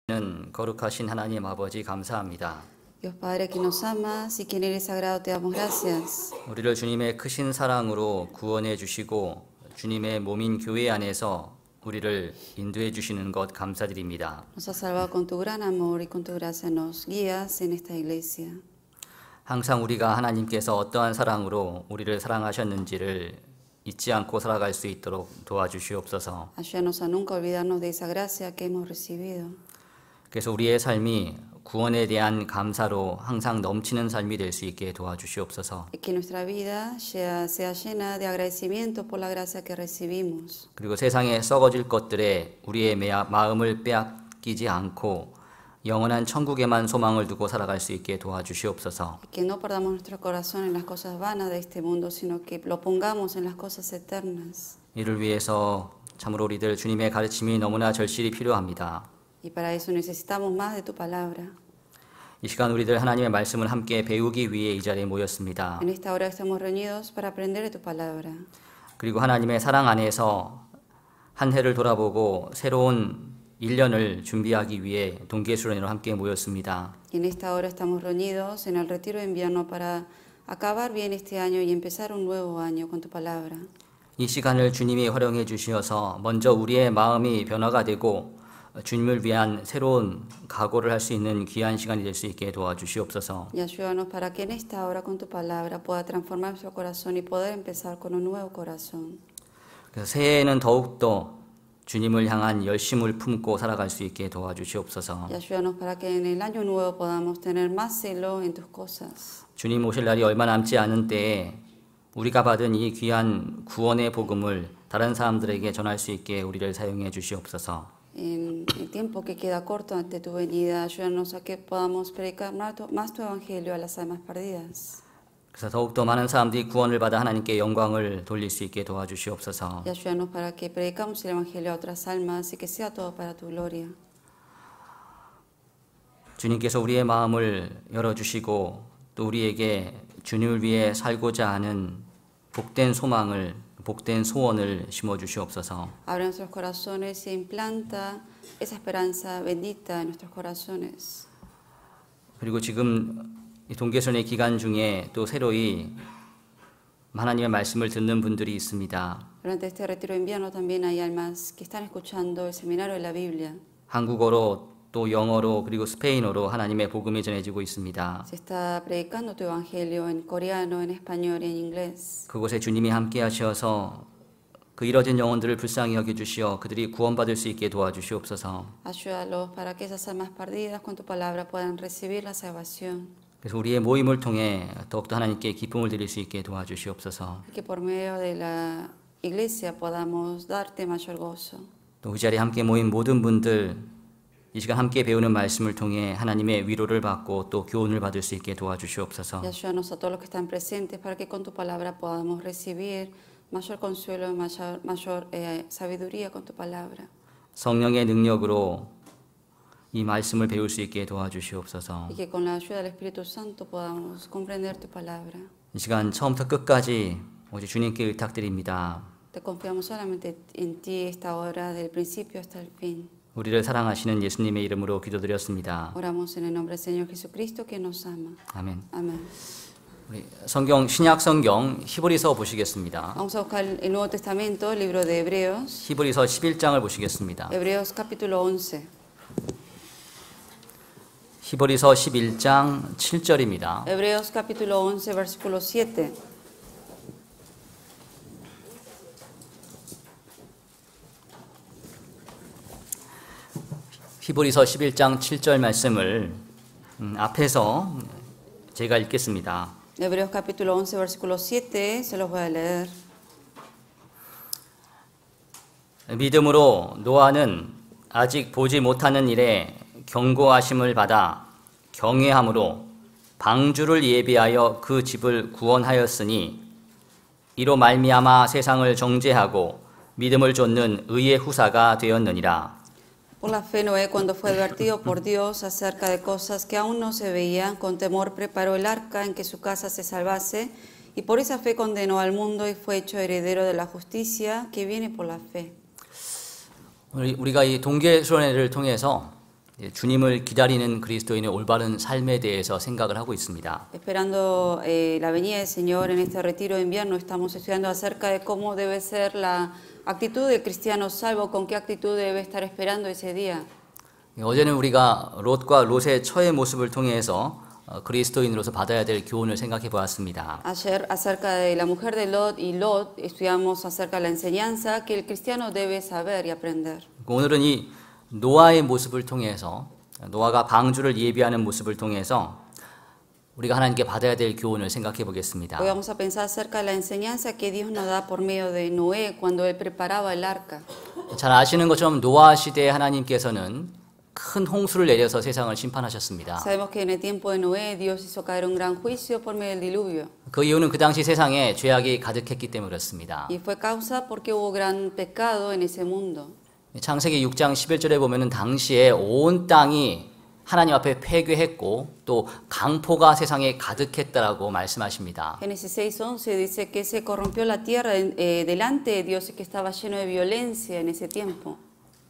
는 거룩하신 하나님 아버지 감사합니다. Dios Padre que nos amas y quien eres sagrado te damos gracias. 우리를 주님의 크신 사랑으로 구원해 주시고 주님의 몸인 교회 안에서 우리를 인도해 주시는 것 감사드립니다. Nos has salvado con tu gran amor y con tu gracia nos guías en esta iglesia. 항상 우리가 하나님께서 어떠한 사랑으로 우리를 사랑하셨는지를 잊지 않고 살아갈 수 있도록 도와주시옵소서. Ayúdanos a nunca olvidarnos de esa gracia que hemos recibido. 그래서 우리의 삶이 구원에 대한 감사로 항상 넘치는 삶이 될 수 있게 도와주시옵소서. Y que nuestra vida sea llena de agradecimiento por la gracia que recibimos. 그리고 세상에 썩어질 것들에 우리의 마음을 빼앗기지 않고 영원한 천국에만 소망을 두고 살아갈 수 있게 도와주시옵소서. Y que no perdamos nuestro corazón en las cosas vanas de este mundo, sino que lo pongamos en las cosas eternas. 이를 위해서 참으로 우리들 주님의 가르침이 너무나 절실히 필요합니다. Y para eso necesitamos más de tu palabra. 이 시간 우리들 하나님의 말씀을 함께 배우기 위해 이 자리에 모였습니다. En esta hora estamos reunidos para aprender de tu palabra. 그리고 하나님의 사랑 안에서 한 해를 돌아보고 새로운 1년을 준비하기 위해 동계수련회로 함께 모였습니다. Y en esta hora estamos reunidos en el retiro de invierno para acabar bien este año y empezar un nuevo año con tu palabra. 이 시간을 주님이 활용해 주시어서 먼저 우리의 마음이 변화가 되고 주님을 위한 새로운 각오를 할 수 있는 귀한 시간이 될 수 있게 도와주시옵소서. Y ayúdanos para que en esta hora con tu palabra pueda transformar nuestro corazón y poder empezar con un nuevo corazón. 그래서 새해에는 더욱더 주님을 향한 열심을 품고 살아갈 수 있게 도와주시옵소서. Y ayúdanos para que en el año nuevo podamos tener más celo en tus cosas. 주님 오실 날이 얼마 남지 않은 때에 우리가 받은 이 귀한 구원의 복음을 다른 사람들에게 전할 수 있게 우리를 사용해 주시옵소서. En el tiempo que queda corto ante tu venida, ayúdanos a que podamos predicar más tu evangelio a las almas perdidas. 그래서 더욱더 많은 사람들이 구원을 받아 하나님께 영광을 돌릴 수 있게 도와주시옵소서. Y ayúdanos para que predicamos el evangelio a otras almas y que sea todo para tu gloria. 주님께서 우리의 마음을 열어주시고 또 우리에게 주님을 위해 살고자 하는 복된 소망을 복된 소원을 심어주시옵소서. Abre nuestros corazones e implanta esa esperanza bendita en nuestros corazones. 그리고 지금 이 동계수련회 기간 중에 또 새로이 하나님의 말씀을 듣는 분들이 있습니다. Durante este retiro de invierno también hay almas que están escuchando el seminario de la Biblia. 한국어로 또 영어로 그리고 스페인어로 하나님의 복음이 전해지고 있습니다. Se está predicando tu evangelio en coreano, en español y en inglés. 그곳에 주님이 함께 하셔서 그 이뤄진 영혼들을 불쌍히 여겨주시어 그들이 구원받을 수 있게 도와주시옵소서. Ayúdalos para que esas almas perdidas con tu palabra puedan recibir la salvación. 그래서 우리의 모임을 통해 더욱더 하나님께 기쁨을 드릴 수 있게 도와주시옵소서. Y que por medio de la iglesia podamos darte mayor gozo. 또 이 자리에 함께 모인 모든 분들 이 시간 함께 배우는 말씀을 통해 하나님의 위로를 받고 또 교훈을 받을 수 있게 도와주시옵소서. Y ayúdanos a todos los que están presentes para que con tu palabra podamos recibir mayor consuelo, mayor sabiduría con tu palabra. 성령의 능력으로 이 말씀을 배울 수 있게 도와주시옵소서. Y que con la ayuda del Espíritu Santo podamos comprender tu palabra. 이 시간 처음부터 끝까지 오직 주님께 의탁드립니다. Te confiamos solamente en ti esta hora, del principio hasta el fin. 우리를 사랑하시는 예수님의 이름으로 기도드렸습니다. Oramos en el nombre del Señor Jesucristo que nos ama. 아멘. Amén. 우리 성경 신약 성경 히브리서 보시겠습니다. Vamos a buscar el Nuevo Testamento, el libro de Hebreos. 히브리서 11장을 보시겠습니다. Hebreos capítulo 11. 히브리서 11장 7절입니다. Hebreos capítulo 11, versículo 7. 히브리서 11장 7절 말씀을 앞에서 제가 읽겠습니다. Hebreos capítulo 11, versículo 7, se los voy a leer. 믿음으로 노아는 아직 보지 못하는 일에 경고하심을 받아 경외함으로 방주를 예비하여 그 집을 구원하였으니 이로 말미암아 세상을 정죄하고 믿음을 좇는 의의 후사가 되었느니라. Por la fe Noé, cuando fue advertido por Dios acerca de cosas que aún no se veían, con temor preparó el arca en que su casa se salvase, y por esa fe condenó al mundo y fue hecho heredero de la justicia que viene por la fe. 우리가 이 동계수련회를 통해서 주님을 기다리는 그리스도인의 올바른 삶에 대해서 생각을 하고 있습니다. Esperando la venida del Señor en este retiro de invierno, estamos estudiando acerca de cómo debe ser la actitud del cristiano salvo, con qué actitud debe estar esperando ese día. 어제는 우리가 롯과 롯의 처의 모습을 통해서 그리스도인으로서 받아야 될 교훈을 생각해 보았습니다. Ayer acerca de la mujer de Lot y Lot estudiamos acerca de la enseñanza que el cristiano debe saber y aprender. 오늘은 이 노아의 모습을 통해서 노아가 방주를 예비하는 모습을 통해서 우리가 하나님께 받아야 될 교훈을 생각해 보겠습니다. Hoy vamos a pensar acerca de la enseñanza que Dios nos da por medio de Noé cuando él preparaba el arca. 잘 아시는 것처럼 노아 시대에 하나님께서는 큰 홍수를 내려서 세상을 심판하셨습니다. Sabemos que en el tiempo de Noé Dios hizo caer un gran juicio por medio del diluvio. 그 이유는 그 당시 세상에 죄악이 가득했기 때문에 그렇습니다. Y fue causa porque hubo gran pecado en ese mundo. 창세기 6장 11절에 보면은 당시에 온 땅이 하나님 앞에 폐괴했고 또 강포가 세상에 가득했다라고 말씀하십니다. Génesis 6:11 dice que se corrompió la tierra delante de Dios y que estaba lleno de violencia en ese tiempo.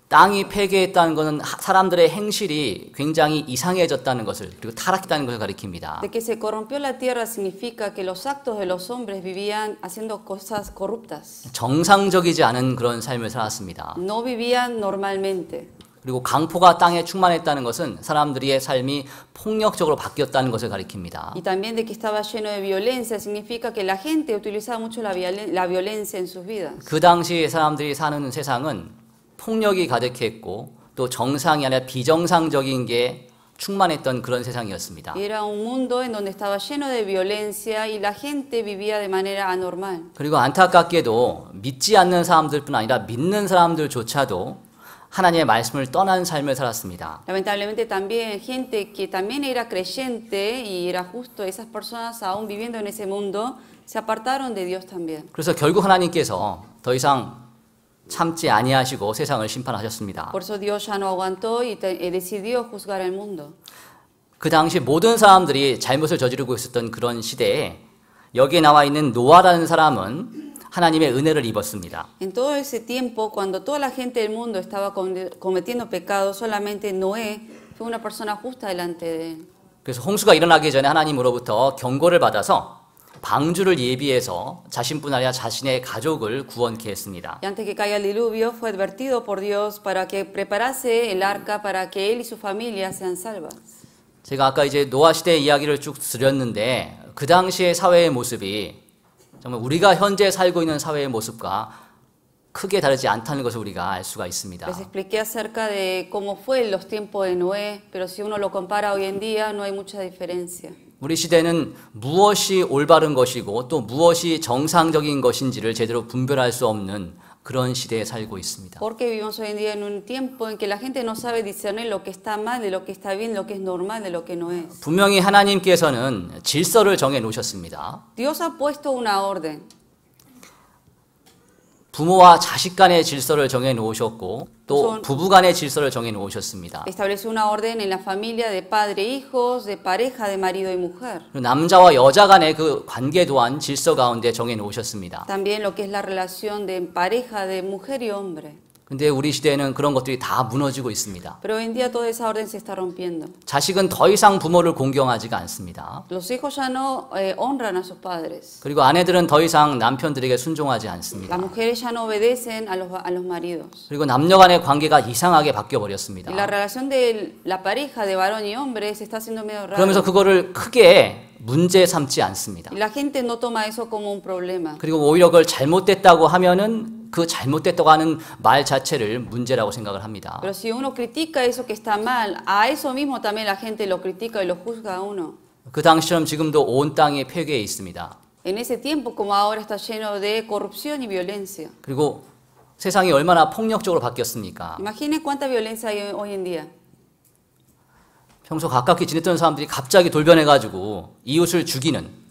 땅이 폐괴했다는 것은 사람들의 행실이 굉장히 이상해졌다는 것을 그리고 타락했다는 것을 가리킵니다. De que se corrompió la tierra significa que los actos de los hombres vivían haciendo cosas corruptas. 정상적이지 않은 그런 삶을 살았습니다. No vivían normalmente. 그리고 강포가 땅에 충만했다는 것은 사람들의 삶이 폭력적으로 바뀌었다는 것을 가리킵니다. Y también de que estaba lleno de violencia significa que la gente utilizaba mucho la violencia en sus vidas. 그 당시 사람들이 사는 세상은 폭력이 가득했고 또 정상이 아니라 비정상적인 게 충만했던 그런 세상이었습니다. Era un mundo en donde estaba lleno de violencia y la gente vivía de manera anormal. 그리고 안타깝게도 믿지 않는 사람들뿐 아니라 믿는 사람들조차도 하나님의 말씀을 떠난 삶을 살았습니다. Lamentablemente también gente que también era creyente y era justo, esas personas aún viviendo en ese mundo se apartaron de Dios también. 그래서 결국 하나님께서 더 이상 참지 아니하시고 세상을 심판하셨습니다. Por eso Dios ya no aguantó y decidió juzgar el mundo. 그 당시 모든 사람들이 잘못을 저지르고 있었던 그런 시대에 여기에 나와 있는 노아라는 사람은 하나님의 은혜를 입었습니다. En todo ese tiempo, cuando toda la gente del mundo estaba cometiendo pecados, solamente Noé fue una persona justa delante de él. 그래서 홍수가 일어나기 전에 하나님으로부터 경고를 받아서 방주를 예비해서 자신뿐 아니라 자신의 가족을 구원케 했습니다. Y antes que caiga el diluvio, fue advertido por Dios para que preparase el arca para que él y su familia sean salvas. 제가 아까 이제 노아 시대 이야기를 쭉 드렸는데 그 당시의 사회의 모습이 정말 우리가 현재 살고 있는 사회의 모습과 크게 다르지 않다는 것을 우리가 알 수가 있습니다. Les expliqué acerca de cómo fue en los tiempos de Noé, pero si uno lo compara hoy en día, no hay mucha diferencia. 우리 시대는 무엇이 올바른 것이고 또 무엇이 정상적인 것인지를 제대로 분별할 수 없는 그런 시대에 살고 있습니다. Porque vivimos hoy en día en un tiempo en que la gente no sabe discernir lo que está mal de lo que está bien, lo que es normal de lo que no es. 분명히 하나님께서는 질서를 정해 놓으셨습니다. Dios ha puesto una orden. 부모와 자식 간의 질서를 정해 놓으셨고 또 부부 간의 질서를 정해 놓으셨습니다. Estableció una orden en la familia de padre e hijos, de pareja de marido y mujer. 남자와 여자 간의 그 관계 또한 질서 가운데 정해 놓으셨습니다. También lo que es la relación de pareja de mujer y hombre. 근데 우리 시대에는 그런 것들이 다 무너지고 있습니다. Pero hoy en día toda esa orden se está rompiendo. 자식은 더 이상 부모를 공경하지가 않습니다. Los hijos ya no honran a sus padres. 그리고 아내들은 더 이상 남편들에게 순종하지 않습니다. Las mujeres ya no obedecen a los maridos. 그리고 남녀 간의 관계가 이상하게 바뀌어 버렸습니다. Y la relación de la pareja de varón y hombre se está haciendo medio rara. 그러면서 그거를 크게 문제 삼지 않습니다. Y la gente no toma eso como un problema. 그리고 오히려 그걸 잘못됐다고 하면은 그 잘못됐다고 하는 말 자체를 문제라고 생각을 합니다. Pero si uno critica eso que está mal, a eso mismo también la gente lo critica y lo juzga a uno. 그 당시처럼 지금도 온 땅에 폐괴해 있습니다. En ese tiempo como ahora está lleno de corrupción y violencia. 그리고 세상이 얼마나 폭력적으로 바뀌었습니까? Imagine cuánta violencia hay hoy en día. 평소 가깝게 지냈던 사람들이 갑자기 돌변해가지고 이웃을 죽이는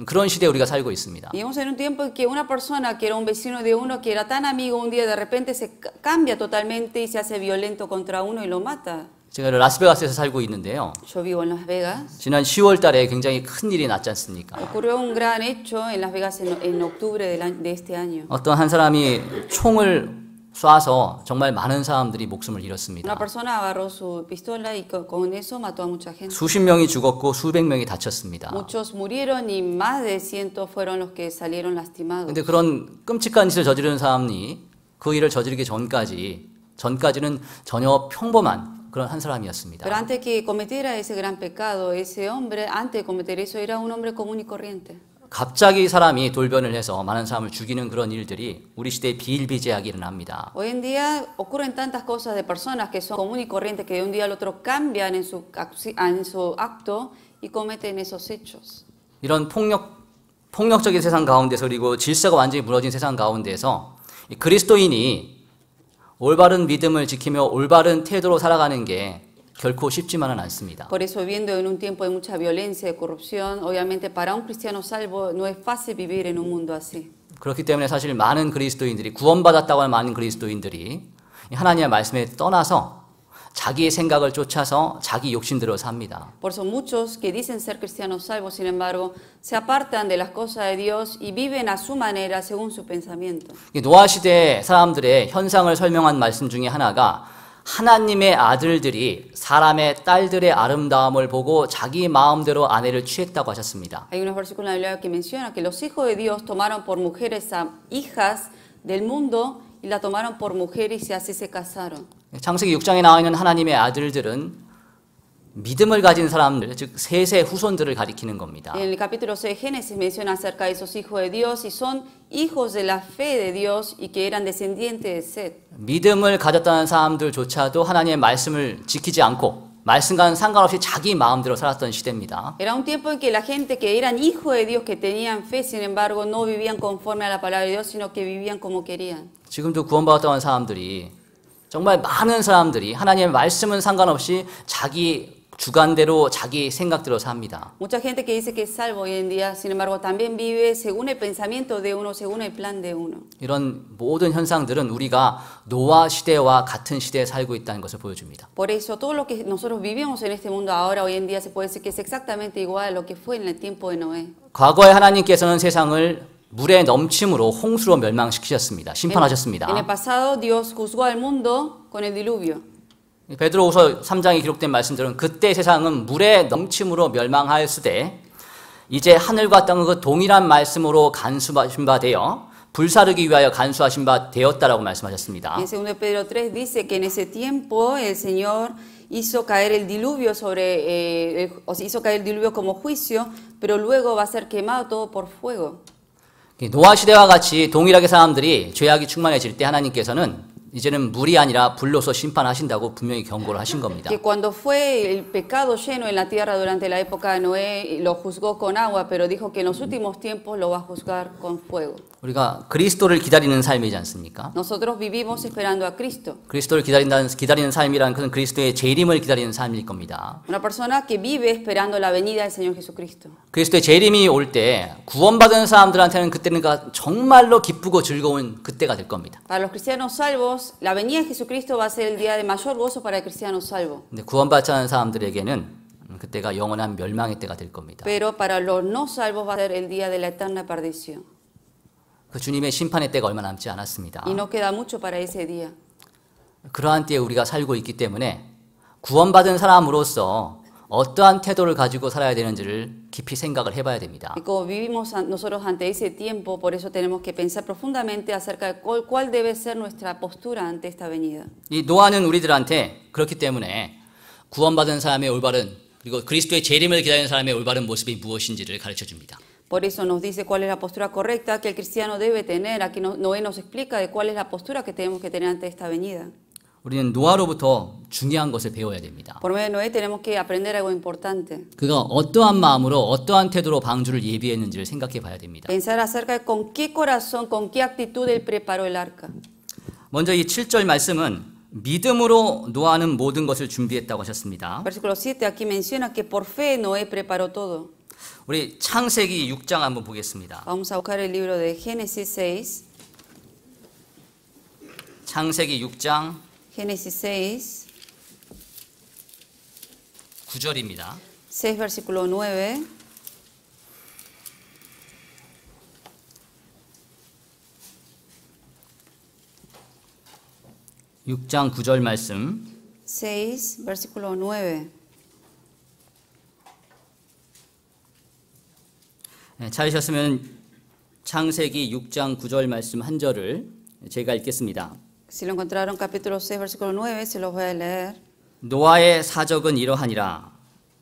그런 시대에 우리가 살고 있습니다. Vivimos en un tiempo en que una persona que era un vecino de uno, que era tan amigo, un día de repente se cambia totalmente y se hace violento contra uno y lo mata. 제가 라스베가스에서 살고 있는데요. Yo vivo en Las Vegas. 지난 10월 달에 굉장히 큰 일이 났지 않습니까? Ocurrió un gran hecho en Las Vegas en octubre de este año. 어떤 한 사람이 총을 쏴서 정말 많은 사람들이 목숨을 잃었습니다. Una persona agarró su pistola y con eso mató a mucha gente. 수십 명이 죽었고 수백 명이 다쳤습니다. Muchos murieron y más de 100 fueron los que salieron lastimados. 근데 그런 끔찍한 짓을 저지르는 사람이 그 일을 저지르기 전까지는 전혀 평범한 그런 한 사람이었습니다. Pero antes que cometiera ese gran pecado, ese hombre, antes de cometer eso, era un hombre común y corriente. 갑자기 사람이 돌변을 해서 많은 사람을 죽이는 그런 일들이 우리 시대에 비일비재하게 일어납니다. Hoy en día ocurren tantas cosas de personas que son común y corrientes que de un día al otro cambian en su acto y cometen esos hechos. 이런 폭력적인 세상 가운데서 그리고 질서가 완전히 무너진 세상 가운데서 그리스도인이 올바른 믿음을 지키며 올바른 태도로 살아가는 게 결코 쉽지만은 않습니다. Por eso, viviendo en un tiempo de mucha violencia y corrupción, obviamente para un cristiano salvo no es fácil vivir en un mundo así. 그렇기 때문에 사실 많은 그리스도인들이 구원받았다고 하는 많은 그리스도인들이 하나님의 말씀에 떠나서 자기의 생각을 쫓아서 자기 욕심대로 삽니다. Por eso muchos que dicen ser cristianos salvos, sin embargo, se apartan de las cosas de Dios y viven a su manera según su pensamiento. 노아 시대 사람들의 현상을 설명한 말씀 중에 하나가 하나님의 아들들이 사람의 딸들의 아름다움을 보고 자기 마음대로 아내를 취했다고 하셨습니다. Hay unos versículos en la Biblia que menciona que los hijos de Dios tomaron por mujeres a hijas del mundo y la tomaron por mujeres y así se casaron. 창세기 6장에 나와 있는 하나님의 아들들은 믿음을 가진 사람들, 즉 셋의 후손들을 가리키는 겁니다. En el capítulo 6 de Génesis menciona acerca de esos hijos de Dios y son hijos de la fe de Dios y que eran descendientes de Set. 믿음을 가졌다는 사람들조차도 하나님의 말씀을 지키지 않고 말씀과는 상관없이 자기 마음대로 살았던 시대입니다. Era un tiempo en que la gente que eran hijos de Dios, que tenían fe, sin embargo, no vivían conforme a la palabra de Dios, sino que vivían como querían. 지금도 구원받았다고 하는 사람들이 정말 많은 사람들이 하나님의 말씀은 상관없이 자기 주관대로 자기 생각대로 삽니다. Mucha gente que dice que es salvo hoy en día, sin embargo, también vive según el pensamiento de uno, según el plan de uno. 이런 모든 현상들은 우리가 노아 시대와 같은 시대에 살고 있다는 것을 보여줍니다. Por eso, todo lo que nosotros vivimos en este mundo ahora, hoy en día, se puede decir que es exactamente igual a lo que fue en el tiempo de Noé. 과거에 하나님께서는 세상을 물의 넘침으로 홍수로 멸망시키셨습니다. 심판하셨습니다. En el pasado, Dios juzgó al mundo con el diluvio. 베드로후서 3장에 기록된 말씀들은 그때 세상은 물의 넘침으로 멸망하였으되 이제 하늘과 땅은 그 동일한 말씀으로 간수하신 바 되어 불사르기 위하여 간수하신 바 되었다라고 말씀하셨습니다. En 2 Pedro 3 dice que en ese tiempo el Señor hizo caer el diluvio hizo caer el diluvio como juicio, pero luego va a ser quemado todo por fuego. 노아 시대와 같이 동일하게 사람들이 죄악이 충만해질 때 하나님께서는 이제는 물이 아니라 불로서 심판하신다고 분명히 경고를 하신 겁니다. Que cuando fue el pecado lleno en la tierra durante la época de Noé, lo juzgó con agua, pero dijo que en los últimos tiempos lo va a juzgar con fuego. 우리가 그리스도를 기다리는 삶이지 않습니까? Nosotros vivimos esperando a Cristo. 그리스도를 기다리는 삶이라는 것은 그리스도의 재림을 기다리는 삶일 겁니다. Una persona que vive esperando la venida del Señor Jesucristo. 그리스도의 재림이 올 때 구원받은 사람들한테는 그때는 정말로 기쁘고 즐거운 그때가 될 겁니다. Para los cristianos salvos, la venida de Jesucristo va a ser el día de mayor gozo para el cristiano salvo. 근데 구원받지 않은 사람들에게는 그때가 영원한 멸망의 때가 될 겁니다. Pero para los no salvos va a ser el día de la eterna perdición. 그 주님의 심판의 때가 얼마 남지 않았습니다. Y no queda mucho para ese día. 그러한 때에 우리가 살고 있기 때문에 구원받은 사람으로서 어떠한 태도를 가지고 살아야 되는지를 깊이 생각을 해봐야 됩니다. Y como vivimos nosotros ante ese tiempo, por eso tenemos que pensar profundamente acerca de cuál debe ser nuestra postura ante esta venida. 이 노아는 우리들한테 그렇기 때문에 구원받은 사람의 올바른 그리고 그리스도의 재림을 기다리는 사람의 올바른 모습이 무엇인지를 가르쳐 줍니다. Por eso nos dice cuál es la postura correcta que el cristiano debe tener. Aquí Noé nos explica de cuál es la postura que tenemos que tener ante esta venida. 우리는 노아로부터 중요한 것을 배워야 됩니다. Por medio de Noé tenemos que aprender algo importante. 그가 어떠한 마음으로 어떠한 태도로 방주를 예비했는지를 생각해 봐야 됩니다. Pensar acerca de con qué corazón, con qué actitud él preparó el arca. 먼저 이 7절 말씀은 믿음으로 노아는 모든 것을 준비했다고 하셨습니다. Versículo 7 aquí menciona que por fe Noé preparó todo. 우리 창세기 6장 한번 보겠습니다. Vamos a buscar el libro de Génesis 6. 창세기 6장 Génesis 6, 9절입니다. 6 versículo 9. 6장 9절 말씀 6, versículo 9. 찾으셨으면 창세기 6장 9절 말씀 한 절을 제가 읽겠습니다. Si lo encontraron, capítulo 6, versículo 9, se los voy a leer. 노아의 사적은 이러하니라.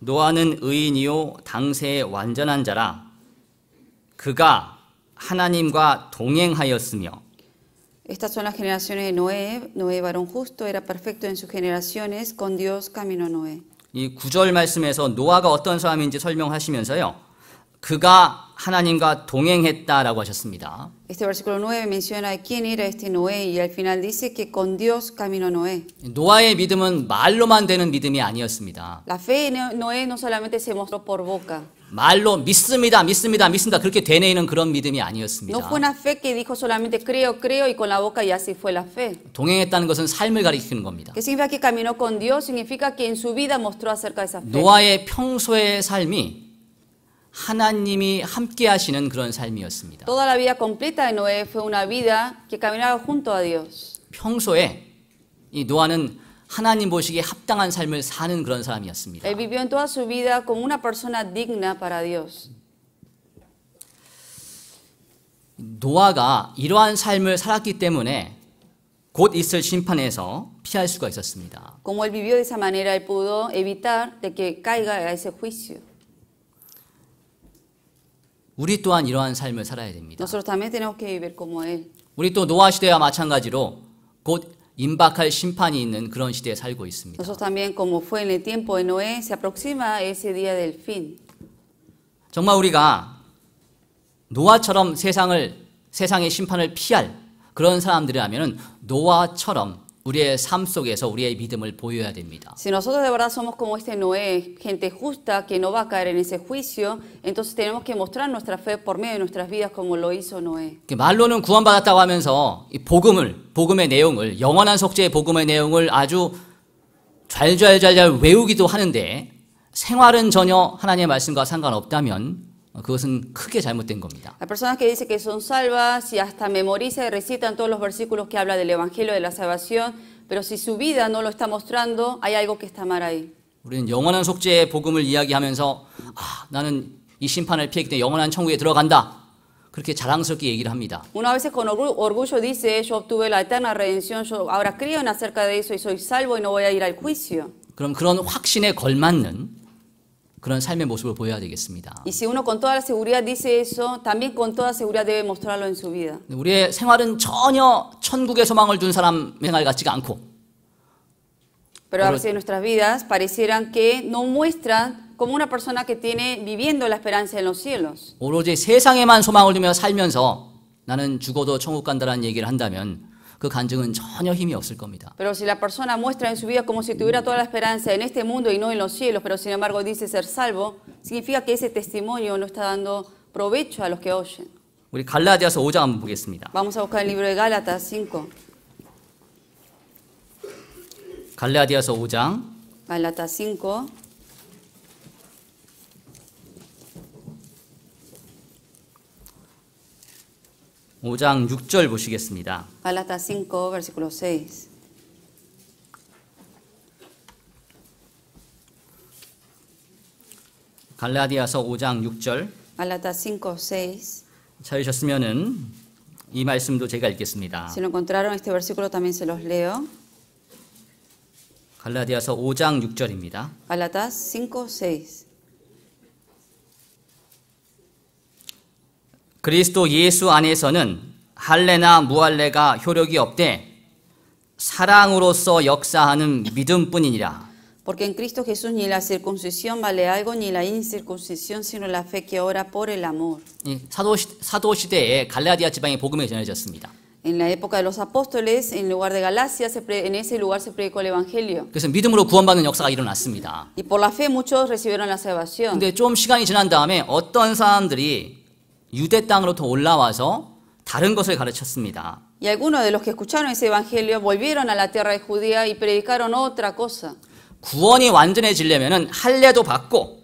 노아는 의인이요 당세의 완전한 자라. 그가 하나님과 동행하였으며. Estas son las generaciones de Noé. Noé, varón justo, era perfecto en sus generaciones. Con Dios caminó Noé. 이 9절 말씀에서 노아가 어떤 사람인지 설명하시면서요. 그가 하나님과 동행했다라고 하셨습니다. Este versículo 9 menciona quién era este Noé y al final dice que con Dios caminó Noé. 노아의 믿음은 말로만 되는 믿음이 아니었습니다. La fe de Noé no solamente se mostró por boca. 말로 믿습니다, 믿습니다, 믿습니다 그렇게 되뇌이는 그런 믿음이 No 아니었습니다. fue una fe que dijo solamente creo, creo y con la boca y así fue la fe. 동행했다는 것은 삶을 가리키는 겁니다. ¿Qué significa que caminó con Dios? Significa que en su vida mostró acerca de esa fe. 노아의 평소의 삶이 하나님이 함께 하시는 그런 삶이었습니다. Toda la vida completa de Noé fue una vida que caminaba junto a Dios. 평소에 이 노아는 하나님 보시기에 합당한 삶을 사는 그런 사람이었습니다. Él vivió en toda su vida como una persona digna para Dios. 노아가 이러한 삶을 살았기 때문에 곧 있을 심판에서 피할 수가 있었습니다. Como él vivió de esa manera, él pudo evitar de que caiga a ese juicio. 우리 또한 이러한 삶을 살아야 됩니다. Nosotros también tenemos que vivir como él. 우리 또 노아 시대와 마찬가지로 곧 임박할 심판이 있는 그런 시대에 살고 있습니다. Nosotros también, como fue en el tiempo de Noé, se aproxima ese día del fin. 정말 우리가 노아처럼 세상의 심판을 피할 그런 사람들이라면 노아처럼 우리의 삶 속에서 우리의 믿음을 보여야 됩니다. Si nosotros de verdad somos como este Noé, gente justa que no va a caer en ese juicio, entonces tenemos que mostrar nuestra fe por medio de nuestras vidas como lo hizo Noé. 말로는 구원받았다고 하면서 이 복음의 내용을 영원한 속죄의 복음의 내용을 아주 잘 외우기도 하는데 생활은 전혀 하나님의 말씀과 상관없다면 그것은 크게 잘못된 겁니다. Las personas que dicen que son salvas y hasta memorizan y recitan todos los versículos que habla del Evangelio de la salvación, pero si su vida no lo está mostrando, hay algo que está mal ahí. 우리는 영원한 속죄의 복음을 이야기하면서 나는 이 심판을 피했기 때문에 영원한 천국에 들어간다. 그렇게 자랑스럽게 얘기를 합니다. Uno a veces con orgullo dice, yo obtuve la eterna redención, yo ahora creo en acerca de eso y soy salvo y no voy a ir al juicio. 그럼 그런 확신에 걸맞는 그런 삶의 모습을 보여야 되겠습니다. Y si uno con toda la seguridad dice eso, también con toda seguridad debe mostrarlo en su vida. 우리의 생활은 전혀 천국의 소망을 둔 사람 생활 같지가 않고 Pero a veces nuestras vidas parecieran que no muestran como una persona que tiene viviendo la esperanza en los cielos. 오로지 세상에만 소망을 두며 살면서 나는 죽어도 천국 간다라는 얘기를 한다면 그 간증은 전혀 힘이 없을 겁니다. Pero si la persona muestra en su vida como si tuviera toda la esperanza en este mundo y no en los cielos, pero sin embargo dice ser salvo, significa que ese testimonio no está dando provecho a los que oyen. 우리 갈라디아서 5장 한번 보겠습니다. Vamos a buscar el libro de Gálatas 5. 갈라디아서 5장 Gálatas 5. 오 장 6절 보시겠습니다. Gálatas 5, versículo 6. 갈라디아서 5장 6절 Gálatas 5, 6. 찾으셨으면은 이 말씀도 제가 읽겠습니다. Si lo encontraron, este versículo también se los leo. 갈라디아서 5장 6절입니다. Gálatas 5, 6. 그리스도 예수 안에서는 할례나 무할례가 효력이 없되 사랑으로서 역사하는 믿음뿐이니라. Porque en Cristo Jesús ni la circuncisión vale algo, ni la incircuncisión, sino la fe que obra por el amor. 사도 시대에 갈라디아 지방에 복음이 전해졌습니다. En la época de los apóstoles, en lugar de Galacia, en ese lugar se predicó el Evangelio. 그래서 믿음으로 구원받는 역사가 일어났습니다. Y por la fe muchos recibieron la salvación. 근데 좀 시간이 지난 다음에 어떤 사람들이 유대 땅으로 더 올라와서 다른 것을 가르쳤습니다. Y algunos de los que escucharon ese Evangelio volvieron a la tierra de Judía y predicaron otra cosa. 구원이 완전해지려면은 할례도 받고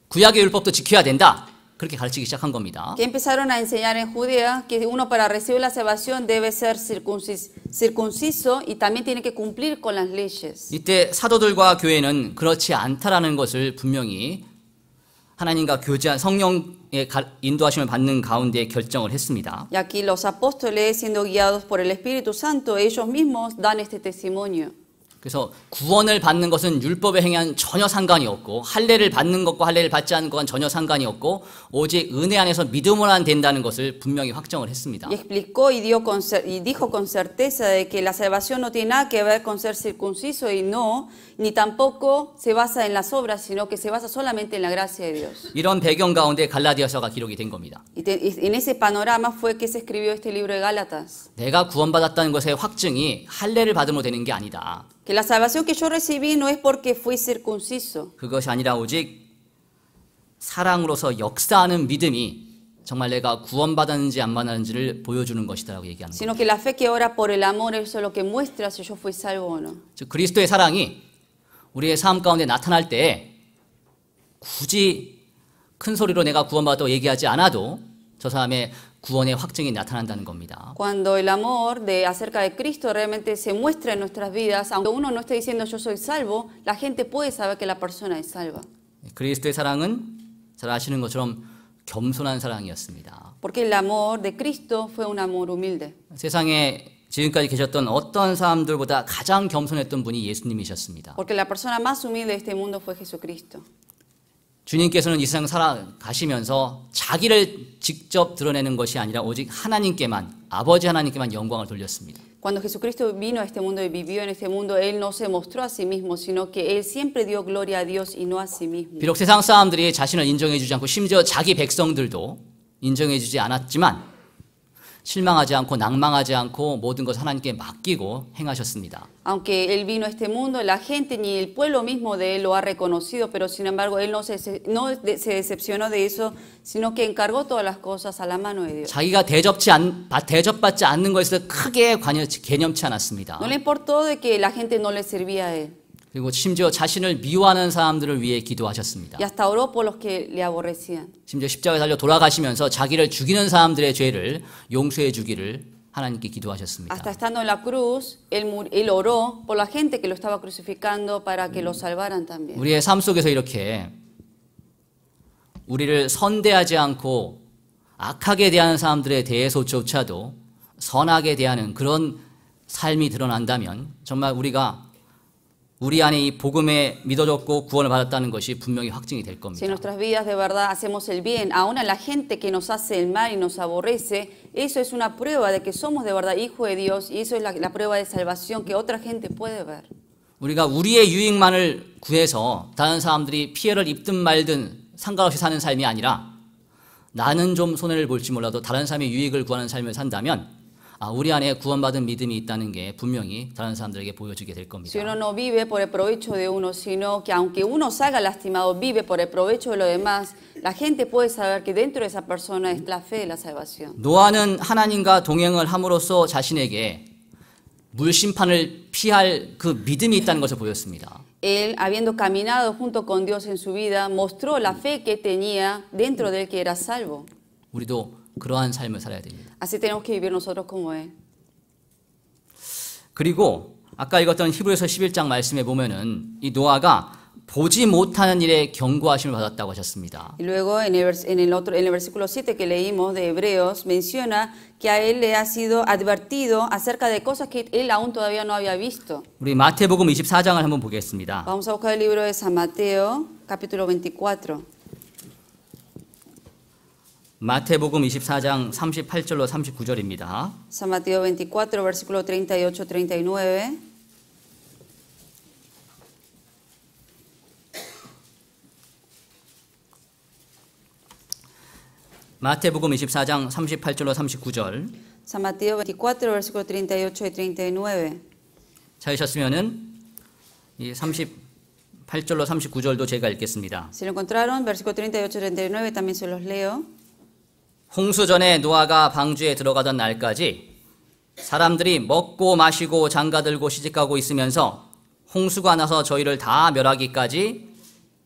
구약의 율법도 지켜야 된다. 그렇게 가르치기 시작한 겁니다. Que empezaron a enseñar en Judea que uno para recibir la salvación debe ser circunciso y también tiene que cumplir con las leyes. 이때 사도들과 교회는 그렇지 않다라는 것을 분명히 하나님과 교제한 성령의 인도하심을 받는 가운데 결정을 했습니다. Y aquí los apóstoles, siendo guiados por el Espíritu Santo, ellos mismos dan este testimonio. 그래서 구원을 받는 것은 율법에 행한 전혀 상관이 없고 할례를 받는 것과 할례를 받지 않는 것과는 전혀 상관이 없고 오직 은혜 안에서 믿음으로만 된다는 것을 분명히 확정을 했습니다. Y explicó y dijo con certeza de que la salvación no tiene nada que ver con ser circunciso y no, ni tampoco se basa en las obras, sino que se basa solamente en la gracia de Dios. 이런 배경 가운데 갈라디아서가 기록이 된 겁니다. Y en ese panorama fue que se escribió este libro de Gálatas. 내가 구원받았다는 것의 확증이 할례를 받음으로 되는 게 아니다. Que la salvación que yo recibí no es porque fui circunciso, 그것이 아니라 오직 사랑으로서 역사하는 믿음이 정말 내가 구원받았는지 안 받았는지를 보여주는 것이다라고 얘기하는 거예요. sino que la fe que obra por el amor, eso es lo que muestra si yo fui salvo o no. 즉 그리스도의 사랑이 우리의 삶 가운데 나타날 때 굳이 큰 소리로 내가 구원받았다고 얘기하지 않아도 저 사람의 구원의 확증이 나타난다는 겁니다. Cuando el amor acerca de Cristo realmente se muestra en nuestras vidas, aunque uno no esté diciendo yo soy salvo, la gente puede saber que la persona es salva. 그리스도의 사랑은 잘 아시는 것처럼 겸손한 사랑이었습니다. Porque el amor de Cristo fue un amor humilde. 세상에 지금까지 계셨던 어떤 사람들보다 가장 겸손했던 분이 예수님이셨습니다. Porque la persona más humilde de este mundo fue Jesucristo. 주님께서는 이 세상 살아가시면서 자기를 직접 드러내는 것이 아니라 오직 하나님께만, 아버지 하나님께만 영광을 돌렸습니다. Cuando Jesucristo vino a este mundo y vivió en este mundo, Él no se mostró a sí mismo, sino que Él siempre dio gloria a Dios y no a sí mismo. 비록 세상 사람들이 자신을 인정해주지 않고 심지어 자기 백성들도 인정해주지 않았지만 실망하지 않고 낭망하지 않고 모든 것을 하나님께 맡기고 행하셨습니다. Aunque Él vino a este mundo, la gente ni el pueblo mismo de Él lo ha reconocido, pero sin embargo Él no se decepcionó de eso, sino que encargó todas las cosas a la mano de Dios. 자기가 대접받지 않는 것에서 크게 개념치 않았습니다. No le importó de que la gente no le servía a Él. 그리고 심지어 자신을 미워하는 사람들을 위해 기도하셨습니다. Y hasta oró por los que le aborrecían. 심지어 십자가에 달려 돌아가시면서 자기를 죽이는 사람들의 죄를 용서해 주기를 하나님께 기도하셨습니다. Hasta estando en la cruz, él oró por la gente que lo estaba crucificando para que lo salvaran también. 우리의 삶 속에서 이렇게 우리를 선대하지 않고 악하게 대하는 사람들에 대해서조차도 선하게 대하는 그런 삶이 드러난다면 정말 우리 안에 이 복음에 믿어졌고 구원을 받았다는 것이 분명히 확증이 될 겁니다. Si en nuestras vidas de verdad hacemos el bien, aún a la gente que nos hace el mal y nos aborrece, eso es una prueba de que somos de verdad hijos de Dios y eso es la prueba de salvación que otra gente puede ver. 우리가 우리의 유익만을 구해서 다른 사람들이 피해를 입든 말든 상관없이 사는 삶이 아니라 나는 좀 손해를 볼지 몰라도 다른 사람의 유익을 구하는 삶을 산다면 우리 안에 구원받은 믿음이 있다는 게 분명히 다른 사람들에게 보여주게 될 겁니다. Si uno no vive por el provecho de uno, sino que aunque uno salga lastimado, vive por el provecho de los demás, la gente puede saber que dentro de esa persona es la fe de la salvación. 노아는 하나님과 동행을 함으로써 자신에게 물심판을 피할 그 믿음이 있다는 것을 보였습니다. Él, habiendo caminado junto con Dios en su vida, mostró la fe que tenía dentro de él que era salvo. 우리도 그러한 삶을 살아야 됩니다. Así tenemos que vivir nosotros como él. 그리고 아까 읽었던 히브리서 11장 말씀에 보면은 이 노아가 보지 못하는 일에 경고하심을 받았다고 하셨습니다. Y luego en el versículo 7 que leímos de Hebreos menciona que a él le ha sido advertido acerca de cosas que él aún todavía no había visto. 우리 마태복음 24장을 한번 보겠습니다. Vamos a buscar el libro de San Mateo, capítulo 24. 마태복음 24장 38절로 39절입니다. San Mateo 24, versículo 38-39. 마태복음 24장 38절로 39절. San Mateo 24, versículo 38 y 39. 찾으셨으면은 이 38절로 39절도 제가 읽겠습니다. Si lo encontraron, versículo 38 y 39 también se los leo. 홍수 전에 노아가 방주에 들어가던 날까지 사람들이 먹고 마시고 장가들고 시집가고 있으면서 홍수가 나서 저희를 다 멸하기까지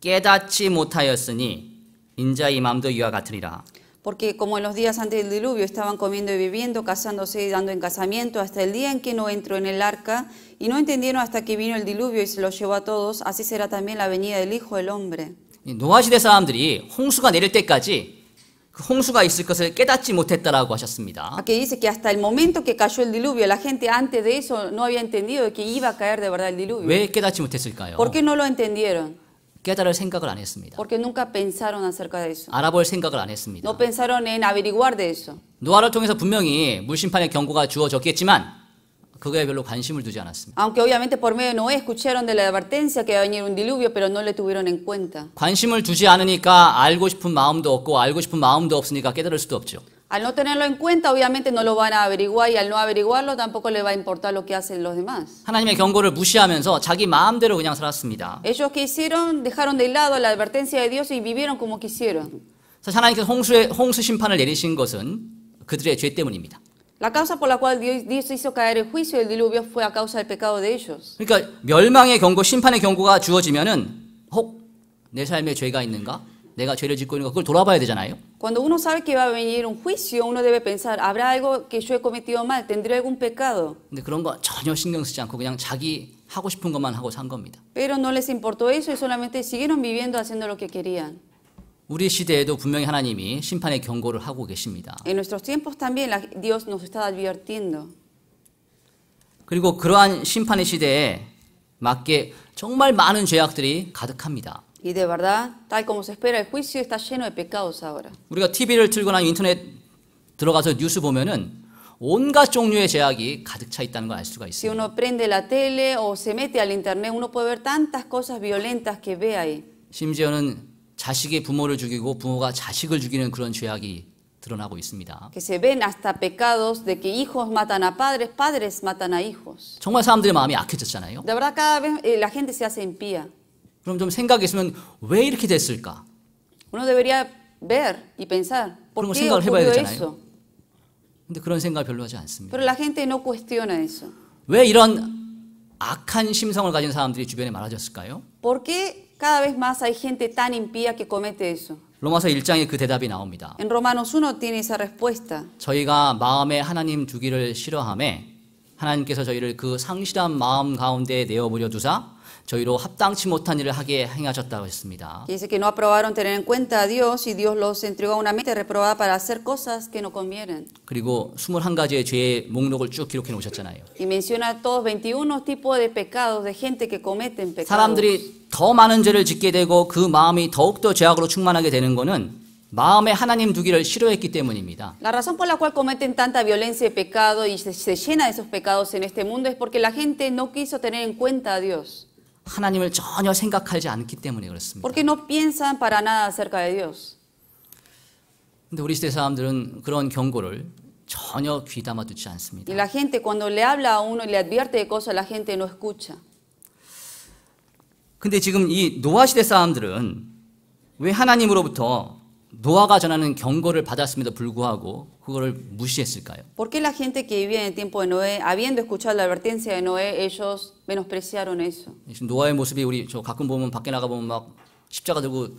깨닫지 못하였으니 인자의 마음도 이와 같으리라. Porque como en los días antes del diluvio estaban comiendo y bebiendo, casándose y dando en casamiento, hasta el día en que no entró en el arca, y no entendieron hasta que vino el diluvio y se los llevó a todos, así será también la venida del Hijo del Hombre. 이 노아 시대 사람들이 홍수가 내릴 때까지 그 홍수가 있을 것을 깨닫지 못했다라고 하셨습니다. Aquí dice que hasta el momento que cayó el diluvio, la gente antes de eso no había entendido de que iba a caer de verdad el diluvio. 왜 깨닫지 못했을까요? ¿Por qué no lo entendieron? 깨달을 생각을 안 했습니다. Porque nunca pensaron acerca de eso. 알아볼 생각을 안 했습니다. No pensaron en averiguar de eso. 노아를 통해서 분명히 물심판의 경고가 주어졌겠지만 그거에 별로 관심을 두지 않았습니다. Aunque obviamente por medio de Noé escucharon de la advertencia que iba a venir un diluvio, pero no le tuvieron en cuenta. 관심을 두지 않으니까 알고 싶은 마음도 없고 알고 싶은 마음도 없으니까 깨달을 수도 없죠. Al no tenerlo en cuenta, obviamente no lo van a averiguar, y al no averiguarlo tampoco le va a importar lo que hacen los demás. 하나님의 경고를 무시하면서 자기 마음대로 그냥 살았습니다. Ellos que hicieron, dejaron de lado la advertencia de Dios y vivieron como quisieron. 그래서 하나님께서 홍수 심판을 내리신 것은 그들의 죄 때문입니다. La causa por la cual Dios hizo caer el juicio del diluvio fue a causa del pecado de ellos. 그러니까 멸망의 경고, 심판의 경고가 주어지면은 혹 내 삶에 죄가 있는가? 내가 죄를 짓고 있는 거 그걸 돌아봐야 되잖아요. Cuando uno sabe que va a venir un juicio, uno debe pensar, ¿habrá algo que yo he cometido mal? ¿Tendré algún pecado? 근데 그런 거 전혀 신경 쓰지 않고 그냥 자기 하고 싶은 것만 하고 산 겁니다. Pero no les importó eso y solamente siguieron viviendo haciendo lo que querían. 우리 시대에도 분명히 하나님이 심판의 경고를 하고 계십니다. En nuestros tiempos también Dios nos está advirtiendo. 그리고 그러한 심판의 시대에 맞게 정말 많은 죄악들이 가득합니다. Y de verdad, tal como se espera, el juicio está lleno de pecados ahora. 우리가 TV를 틀거나 인터넷 들어가서 뉴스 보면은 온갖 종류의 죄악이 가득 차 있다는 걸 알 수가 Si 있습니다. uno prende la tele o se mete al internet, uno puede ver tantas cosas violentas que ve ahí. 심지어는 자식이 부모를 죽이고 부모가 자식을 죽이는 그런 죄악이 드러나고 있습니다. Que se ven hasta pecados de que hijos matan a padres, padres matan a hijos. 정말 사람들의 마음이 악해졌잖아요. De verdad, cada vez la gente se hace impía. 그럼 좀 생각이 있으면 왜 이렇게 됐을까? Uno debería ver y pensar, ¿por 그런 거 qué 생각을 해봐야 ocurrió 되잖아요. eso? 근데 그런 생각을 별로 하지 않습니다. Pero la gente no cuestiona eso. 왜 이런 악한 심성을 가진 사람들이 주변에 많아졌을까요? ¿Por qué cada vez más hay gente tan impía que comete eso? 로마서 1장에 그 대답이 나옵니다. En Romanos 1 tiene esa respuesta. 저희가 마음에 하나님 두기를 싫어하매 하나님께서 저희를 그 상실한 마음 가운데 내어버려 두사 저희로 합당치 못한 일을 하게 행하셨다고 했습니다. Que dice que no aprobaron tener en cuenta a Dios y Dios los entregó a una mente reprobada para hacer cosas que no convienen. 그리고 21가지의 죄의 목록을 쭉 기록해 놓으셨잖아요. Y menciona todos 21 tipos de pecados, de gente que cometen pecados. 사람들이 더 많은 죄를 짓게 되고 그 마음이 더욱더 죄악으로 충만하게 되는 것은 마음에 하나님 두기를 싫어했기 때문입니다. La razón por la cual cometen tanta violencia y pecado y se llena de esos pecados en este mundo es porque la gente no quiso tener en cuenta a Dios. 하나님을 전혀 생각하지 않기 때문에 그렇습니다. Porque no piensan para nada acerca de Dios. 근데 우리 시대 사람들은 그런 경고를 전혀 귀담아 듣지 않습니다. Y la gente cuando le habla a uno y le advierte de cosas, la gente no escucha. 근데 지금 이 노아 시대 사람들은 왜 하나님으로부터 노아가 전하는 경고를 받았음에도 불구하고 그거를 무시했을까요? ¿Por qué la gente que vivía en el tiempo de Noé, habiendo escuchado la advertencia de Noé, ellos menospreciaron eso? 지금 노아의 모습이 우리 저 가끔 보면 밖에 나가 보면 막 십자가 들고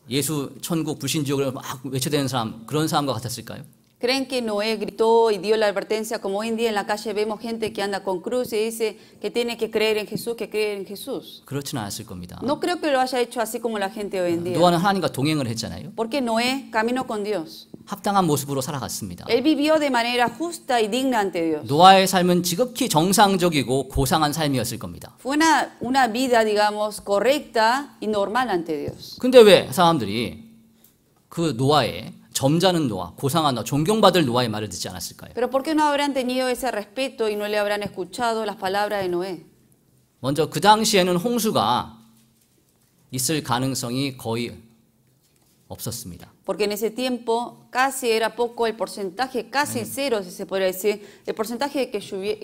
예수 천국 불신지옥을 막 외쳐대는 사람 그런 사람과 같았을까요? ¿Creen que Noé gritó y dio la advertencia como hoy en día en la calle vemos gente que anda con cruz y dice que tiene que creer en Jesús, que cree en Jesús? 그렇지는 않았을 겁니다. No creo que lo haya hecho así como la gente hoy en día. 노아는 하나님과 동행을 했잖아요. Porque Noé caminó con Dios. 합당한 모습으로 살아갔습니다. Él vivió de manera justa y digna ante Dios. 노아의 삶은 지극히 정상적이고 고상한 삶이었을 겁니다. Fue una vida, digamos, correcta y normal ante Dios. 근데 왜 사람들이 그 노아의 점잖은 노아, 고상한 노아, 존경받을 노아의 말을 듣지 않았을까요? Pero ¿por qué no habrán tenido ese respeto y no le habrán escuchado las palabras de Noé? 먼저 그 당시에는 홍수가 있을 가능성이 거의 없었습니다. Porque en ese tiempo casi era poco el porcentaje, casi cero, si se podría decir, el porcentaje de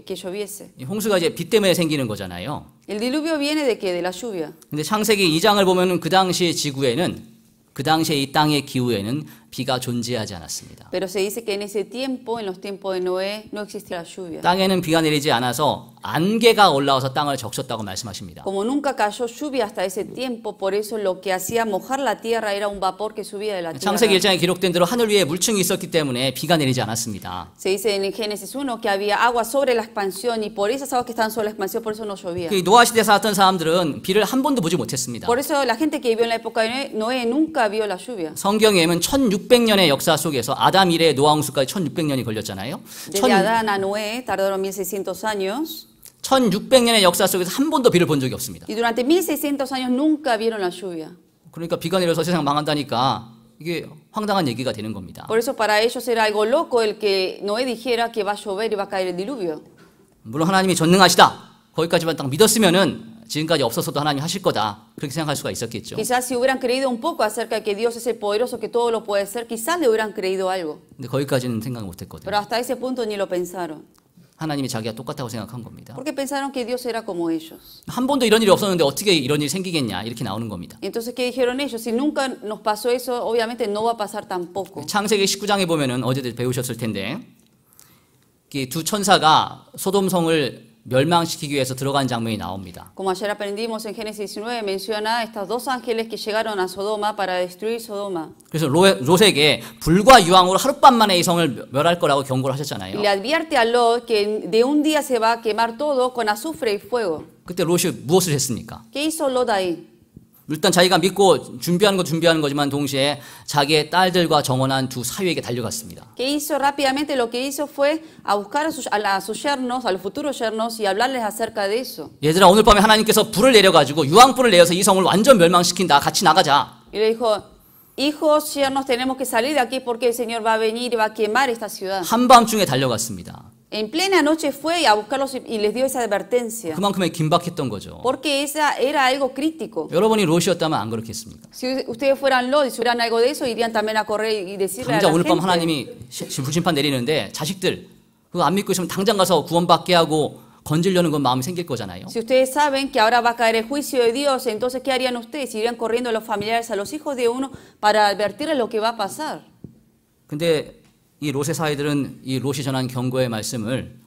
que lloviese. 이 홍수가 이제 비 때문에 생기는 거잖아요. El diluvio viene de qué? De la lluvia. 근데 창세기 2장을 보면은 그 당시의 지구에는 그 당시에 이 땅의 기후에는 비가 존재하지 않았습니다. Pero se dice que en ese tiempo, en los tiempos de Noé, no existía la lluvia. 땅에는 비가 내리지 않아서 안개가 올라와서 땅을 적셨다고 말씀하십니다. Como nunca cayó lluvia hasta ese tiempo, por eso lo que hacía mojar la tierra era un vapor que subía de la tierra. 창세기 1장에 기록된 대로 하늘 위에 물층이 있었기 때문에 비가 내리지 않았습니다. Se dice en Génesis 1 que había agua sobre la expansión y por esas aguas que estaban sobre la expansión, por eso no llovía. 노아 시대에 살았던 사람들은 비를 한 번도 보지 못했습니다. Por eso la gente que vivió en la época de Noé nunca vio la lluvia. 성경에 보면 1600년의 역사 속에서 아담 이래 노아 홍수까지 1600년이 걸렸잖아요. Desde Adán a Noé tardaron 1600 años. 1600년의 역사 속에서 한 번도 비를 본 적이 없습니다. Y durante 1600 años nunca vieron la lluvia. 그러니까 비가 내려서 세상 망한다니까 이게 황당한 얘기가 되는 겁니다. Por eso para ellos era algo loco el que Noé dijera que va a llover y va a caer el diluvio. 물론 하나님이 전능하시다. 거기까지만 딱 믿었으면은 지금까지 없었어도 하나님 하실 거다. 그렇게 생각할 수가 있었겠죠. Quizás si hubieran creído un poco acerca de que Dios es el poderoso, que todo lo puede hacer, quizás le hubieran creído algo. 근데 거기까지는 생각 못 했거든요. Pero hasta ese punto ni lo pensaron. 하나님이 자기가 똑같다고 생각한 겁니다. Porque pensaron que Dios era como ellos. 한 번도 이런 일이 없었는데 어떻게 이런 일이 생기겠냐 이렇게 나오는 겁니다. Entonces, ¿qué dijeron ellos? Si nunca nos pasó eso, obviamente no va a pasar tampoco. 창세기 19장에 보면은 어제도 배우셨을 텐데 두 천사가 소돔성을 멸망시키기 위해서 들어간 장면이 나옵니다. Como ayer aprendimos en Génesis 19, menciona estos dos ángeles que llegaron a Sodoma para destruir Sodoma. 그래서 롯에게 불과 유황으로 하룻밤 만에 이 성을 멸할 거라고 경고를 하셨잖아요. Y le advierte a Lot que de un día se va a quemar todo con azufre y fuego. 그때 롯이 무엇을 했습니까? ¿Qué hizo Lot ahí? 일단 자기가 믿고 준비하는 거지만 동시에 자기의 딸들과 정혼한 두 사위에게 달려갔습니다. ¿Qué hizo rápidamente? Lo que hizo fue a buscar a sus yernos, a los futuros yernos y hablarles acerca de eso. 얘들아 오늘 밤에 하나님께서 불을 내려가지고 유황불을 내어서 이 성을 완전 멸망시킨다. 같이 나가자. Y le dijo, hijos, yernos, tenemos que salir de aquí porque el Señor va a venir y va a quemar esta ciudad. 한밤중에 달려갔습니다. En plena noche fue a buscarlos y les dio esa advertencia. 그만큼의 긴박했던 거죠. Porque esa era algo crítico. 여러분이 롯이었다면 안 그렇게 했습니까? Si ustedes fueran Lot y supieran algo de eso, irían también a correr y decirle a 당장 la 오늘 밤 gente. 하나님이 불심판 내리는데 자식들 그거 안 믿고 있으면 당장 가서 구원받게 하고 건지려는 건 마음이 생길 거잖아요. Si ustedes saben que ahora va a caer el juicio de Dios, entonces ¿qué harían ustedes? Irían corriendo a los familiares, a los hijos de uno, para advertirles lo que va a pasar. 근데 이 롯의 사이들은 이 롯이 전한 경고의 말씀을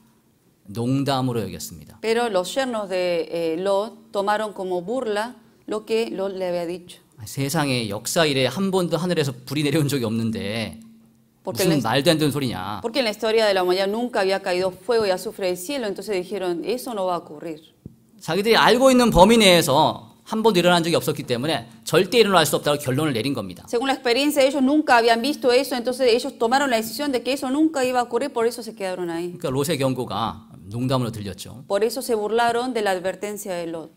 농담으로 여겼습니다. Pero los yernos de Lot tomaron como burla lo que Lot le había dicho. 세상에 역사 이래 한 번도 하늘에서 불이 내려온 적이 없는데 무슨 말도 안 되는 소리냐. Porque en la historia de la humanidad nunca había caído fuego y azufre del cielo, entonces dijeron, eso no va a ocurrir. 자기들이 알고 있는 범위 내에서 한 번도 일어난 적이 없었기 때문에 절대 일어날 수 없다고 결론을 내린 겁니다. Según la experiencia de ellos nunca habían visto eso, entonces ellos tomaron la decisión de que eso nunca iba a ocurrir, por eso se quedaron ahí. 그러니까 롯의 경고가 농담으로 들렸죠. Por eso se burlaron de la advertencia de Lot.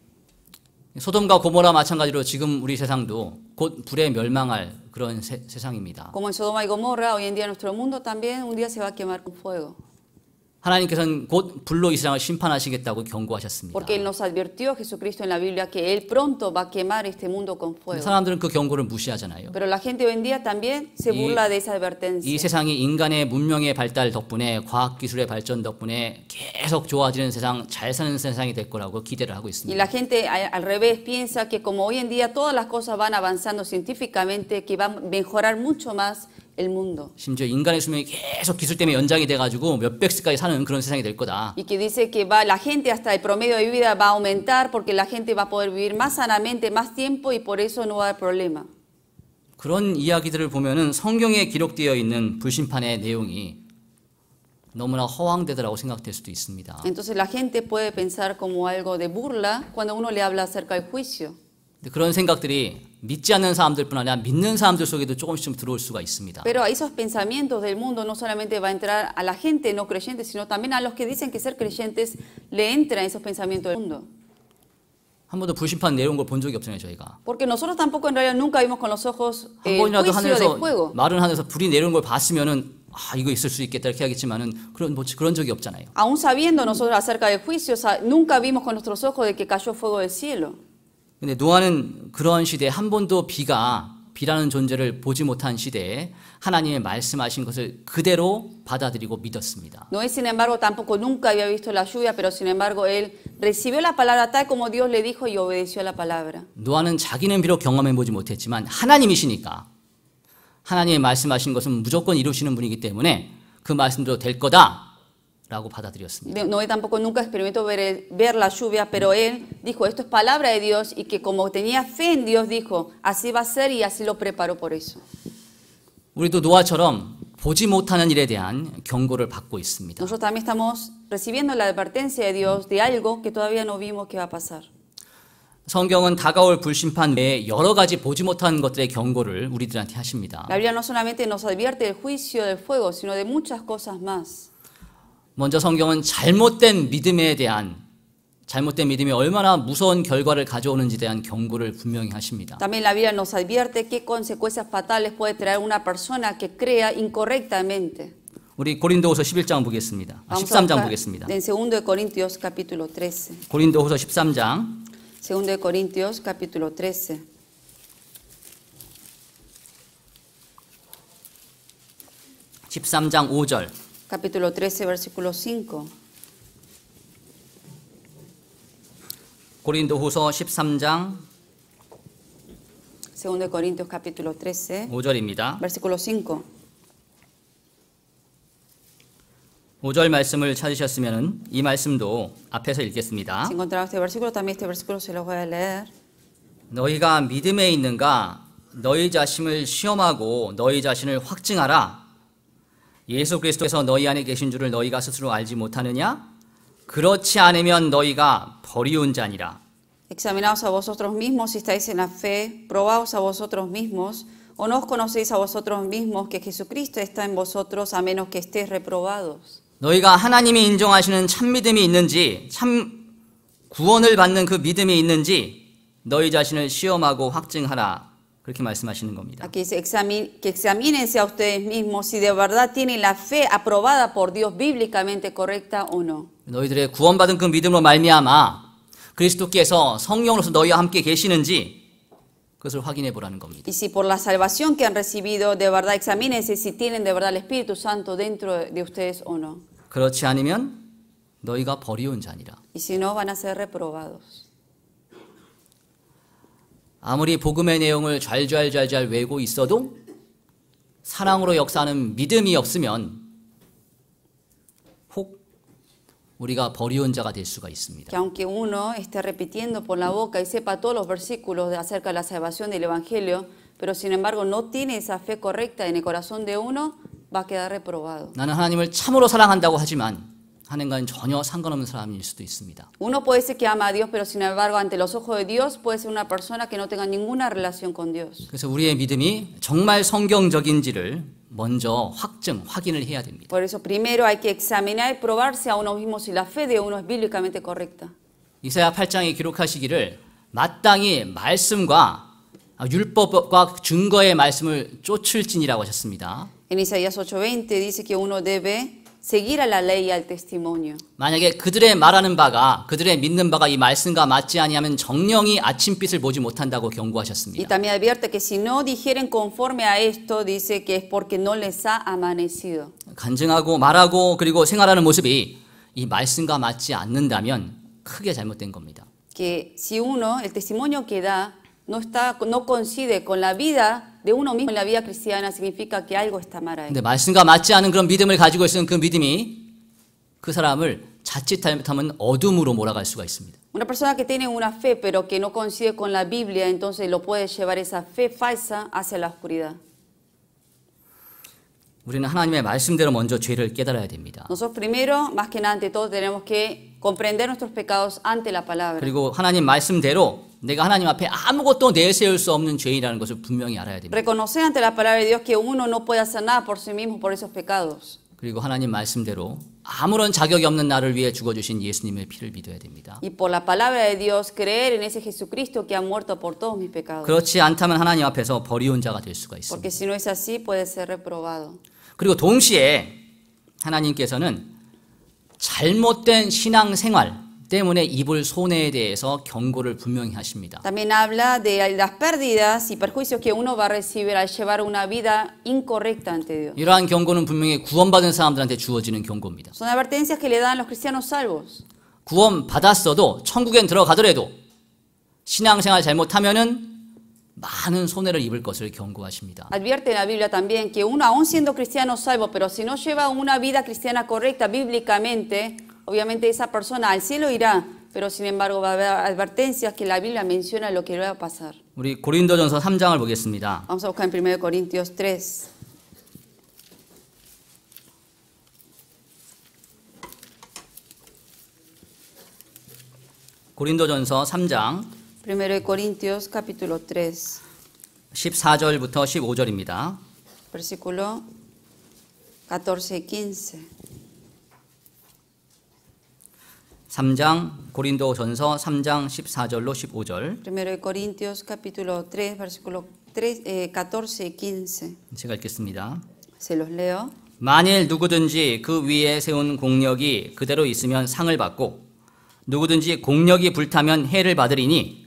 소돔과 고모라 마찬가지로 지금 우리 세상도 곧 불에 멸망할 그런 세상입니다. Como en Sodoma y Gomorra, hoy en día nuestro mundo también un día se va a quemar con fuego. 하나님께서는 곧 불로 이 세상을 심판하시겠다고 경고하셨습니다. Porque Él nos advirtió, Jesucristo en la Biblia, que Él pronto va a quemar este mundo con fuego. 사람들은 그 경고를 무시하잖아요. Pero la gente hoy en día también se burla de esa advertencia. 이 세상이 인간의 문명의 발달 덕분에 과학기술의 발전 덕분에 계속 좋아지는 세상, 잘 사는 세상이 될 거라고 기대를 하고 Y 있습니다. la gente al revés piensa que como hoy en día todas las cosas van avanzando científicamente, que va a mejorar mucho más el mundo. 심지어 인간의 수명이 계속 기술 때문에 연장이 돼가지고 몇백 세까지 사는 그런 세상이 될 거다. Y que dice que la gente hasta el promedio de vida va a aumentar porque la gente va a poder vivir más sanamente, más tiempo y por eso no va a haber problema. 그런 이야기들을 보면은 성경에 기록되어 있는 불심판의 내용이 너무나 허황되더라고 생각될 수도 있습니다. Entonces la gente puede pensar como algo de burla cuando uno le habla acerca del juicio. 그런 생각들이 믿지 않는 사람들뿐 아니라 믿는 사람들 속에도 조금씩 좀 들어올 수가 있습니다. Pero esos pensamientos del mundo no solamente va a entrar a la gente no creyente, sino también a los que dicen que ser creyentes le entran esos pensamientos del mundo. 한 번도 불심판 내려온 걸 본 적이 없잖아요, 저희가. Porque nosotros tampoco en realidad nunca vimos con los ojos 한 el 번이라도 juicio de 하늘에서 fuego. 마른 하늘에서 불이 내려온 걸 봤으면은 이거 있을 수 있겠다 이렇게 하겠지만은 그런 적이 없잖아요. Aún sabiendo nosotros acerca del juicio, nunca vimos con nuestros ojos de que cayó fuego del cielo. 근데 노아는 그런 시대에 한 번도 비라는 존재를 보지 못한 시대에 하나님의 말씀하신 것을 그대로 받아들이고 믿었습니다. Noé, sin embargo, tampoco nunca había visto la lluvia, pero sin embargo él recibió la palabra tal como Dios le dijo y obedeció a la palabra. 노아는 자기는 비록 경험해 보지 못했지만 하나님이시니까 하나님의 말씀하신 것은 무조건 이루시는 분이기 때문에 그 말씀대로 될 거다라고 받아들였습니다. Noé tampoco nunca experimentó ver la lluvia, pero él dijo, esto es palabra de Dios, y que como tenía fe en Dios, dijo, así va a ser, y así lo preparó por eso. 우리도 노아처럼 보지 못하는 일에 대한 경고를 받고 있습니다. Nosotros también estamos recibiendo la advertencia de Dios de algo que todavía no vimos que va a pasar. 성경은 다가올 불심판 외에 여러 가지 보지 못한 것들의 경고를 우리들한테 하십니다. La Biblia no solamente nos advierte del juicio del fuego, sino de muchas cosas más. 먼저 성경은 잘못된 믿음이 얼마나 무서운 결과를 가져오는지에 대한 경고를 분명히 하십니다. También la Biblia nos advierte qué consecuencias fatales puede traer una persona que crea incorrectamente. 우리 고린도후서 11장 보겠습니다. Vamos a 13장 buscar 보겠습니다. en 2 Corintios capítulo 13. 고린도후서 13장 2 Corintios capítulo 13. 13장 5절. Capítulo 13, versículo 5. 고린도후서 13장 2 Corintios capítulo 13, 5절입니다. versículo 5. 5절 말씀을 찾으셨으면 이 말씀도 앞에서 읽겠습니다. Si encontraron este versículo, también este versículo se los voy a leer. 너희가 믿음에 있는가? 너희 자신을 시험하고 너희 자신을 확증하라. 예수 그리스도께서 너희 안에 계신 줄을 너희가 스스로 알지 못하느냐? 그렇지 않으면 너희가 버리운 자니라. Examinaos a vosotros mismos si estáis en la fe, probaos a vosotros mismos, o no os conocéis a vosotros mismos que Jesucristo está en vosotros, a menos que estéis reprobados. 너희가 하나님이 인정하시는 참 믿음이 있는지, 참 구원을 받는 그 믿음이 있는지 너희 자신을 시험하고 확증하라. 그렇게 말씀하시는 겁니다. Aquí dice que examínense a ustedes mismos si de verdad tienen la fe aprobada por Dios bíblicamente correcta o no. 너희들의 구원받은 그 믿음으로 말미암아 그리스도께서 성령으로서 너희와 함께 계시는지 그것을 확인해 보라는 겁니다. Y si por la salvación que han recibido, de verdad examínense si tienen de verdad el Espíritu Santo dentro de ustedes o no. 그렇지 않으면 너희가 버리운 자니라. Y si no, van a ser reprobados. 아무리 복음의 내용을 잘 외우고 있어도 사랑으로 역사하는 믿음이 없으면 혹 우리가 버리운 자가 될 수가 있습니다. Que aunque uno esté repitiendo por la boca y sepa todos los versículos acerca de la salvación del Evangelio, pero sin embargo no tiene esa fe correcta en el corazón de uno, va a quedar reprobado. 나는 하나님을 참으로 사랑한다고 하지만 하나님과는 전혀 상관없는 사람일 수도 있습니다. Uno puede decir que ama a Dios, pero sin embargo ante los ojos de Dios puede ser una persona que no tenga ninguna relación con Dios. 그래서 우리의 믿음이 정말 성경적인지를 먼저 확인을 해야 됩니다. Por eso primero hay que examinar y probarse a uno mismo si la fe de uno es bíblicamente correcta. 이사야 8장에 기록하시기를 마땅히 말씀과 율법과 증거의 말씀을 쫓을지니라고 하셨습니다. En Isaías 8:20 dice que uno debe seguir a la ley y al testimonio. 만약에 그들의 말하는 바가 그들의 믿는 바가 이 말씀과 맞지 아니하면 정령이 아침빛을 보지 못한다고 Y 경고하셨습니다. también advierte que si no dijeren conforme a esto, dice que es porque no les ha amanecido. 간증하고 말하고 그리고 생활하는 모습이 이 말씀과 맞지 않는다면 크게 잘못된 겁니다. Que si uno, el testimonio que da, no coincide con la vida de uno mismo en la vida cristiana, significa que algo está mal ahí. 근데 말씀과 맞지 않은 그런 믿음을 가지고 있는 그 믿음이 그 사람을 자칫 잘못하면 어둠으로 몰아갈 수가 있습니다. Una persona que tiene una fe pero que no coincide con la Biblia, entonces lo puede llevar esa fe falsa hacia la oscuridad. 우리는 하나님의 말씀대로 먼저 죄를 깨달아야 됩니다. Nosotros primero, más que nada ante todo, tenemos que comprender nuestros pecados ante la palabra. 그리고 하나님 말씀대로 내가 하나님 앞에 아무것도 내세울 수 없는 죄인이라는 것을 분명히 알아야 됩니다. Reconocer ante la palabra de Dios que uno no puede hacer nada por sí mismo por esos pecados. 그리고 하나님 말씀대로 아무런 자격이 없는 나를 위해 죽어주신 예수님의 피를 믿어야 됩니다. Y por la palabra de Dios creer en ese Jesucristo que ha muerto por todos mis pecados. 그렇지 않다면 하나님 앞에서 버리운 자가 될 수가 있습니다. Porque si no es así, puede ser reprobado. 그리고 동시에 하나님께서는 잘못된 신앙생활 때문에 입을 손해에 대해서 경고를 분명히 하십니다. También habla de las pérdidas y perjuicios que uno va a recibir al llevar una vida incorrecta ante Dios. 이러한 경고는 분명히 구원받은 사람들한테 주어지는 경고입니다. Son advertencias que le dan los cristianos salvos. 구원받았어도 천국엔 들어가더라도 신앙생활 잘못하면은 많은 손해를 입을 것을 경고하십니다. Advierte en la Biblia también que uno, aún siendo cristiano salvo, pero si no lleva una vida cristiana correcta bíblicamente, obviamente esa persona al cielo irá, pero sin embargo va a haber advertencias que la Biblia menciona lo que va a pasar. 우리 고린도전서 3장을 보겠습니다. Vamos a buscar en 1 Corintios 3. 고린도전서 3장 1 Corintios capítulo 3, 14절부터 15절입니다. versículo 14 y 15. 3장 고린도전서 3장 14절로 15절 1 Corintios capítulo 3, versículo 14 y 15. 제가 읽겠습니다. Se los leo. 만일 누구든지 그 위에 세운 공력이 그대로 있으면 상을 받고 누구든지 공력이 불타면 해를 받으리니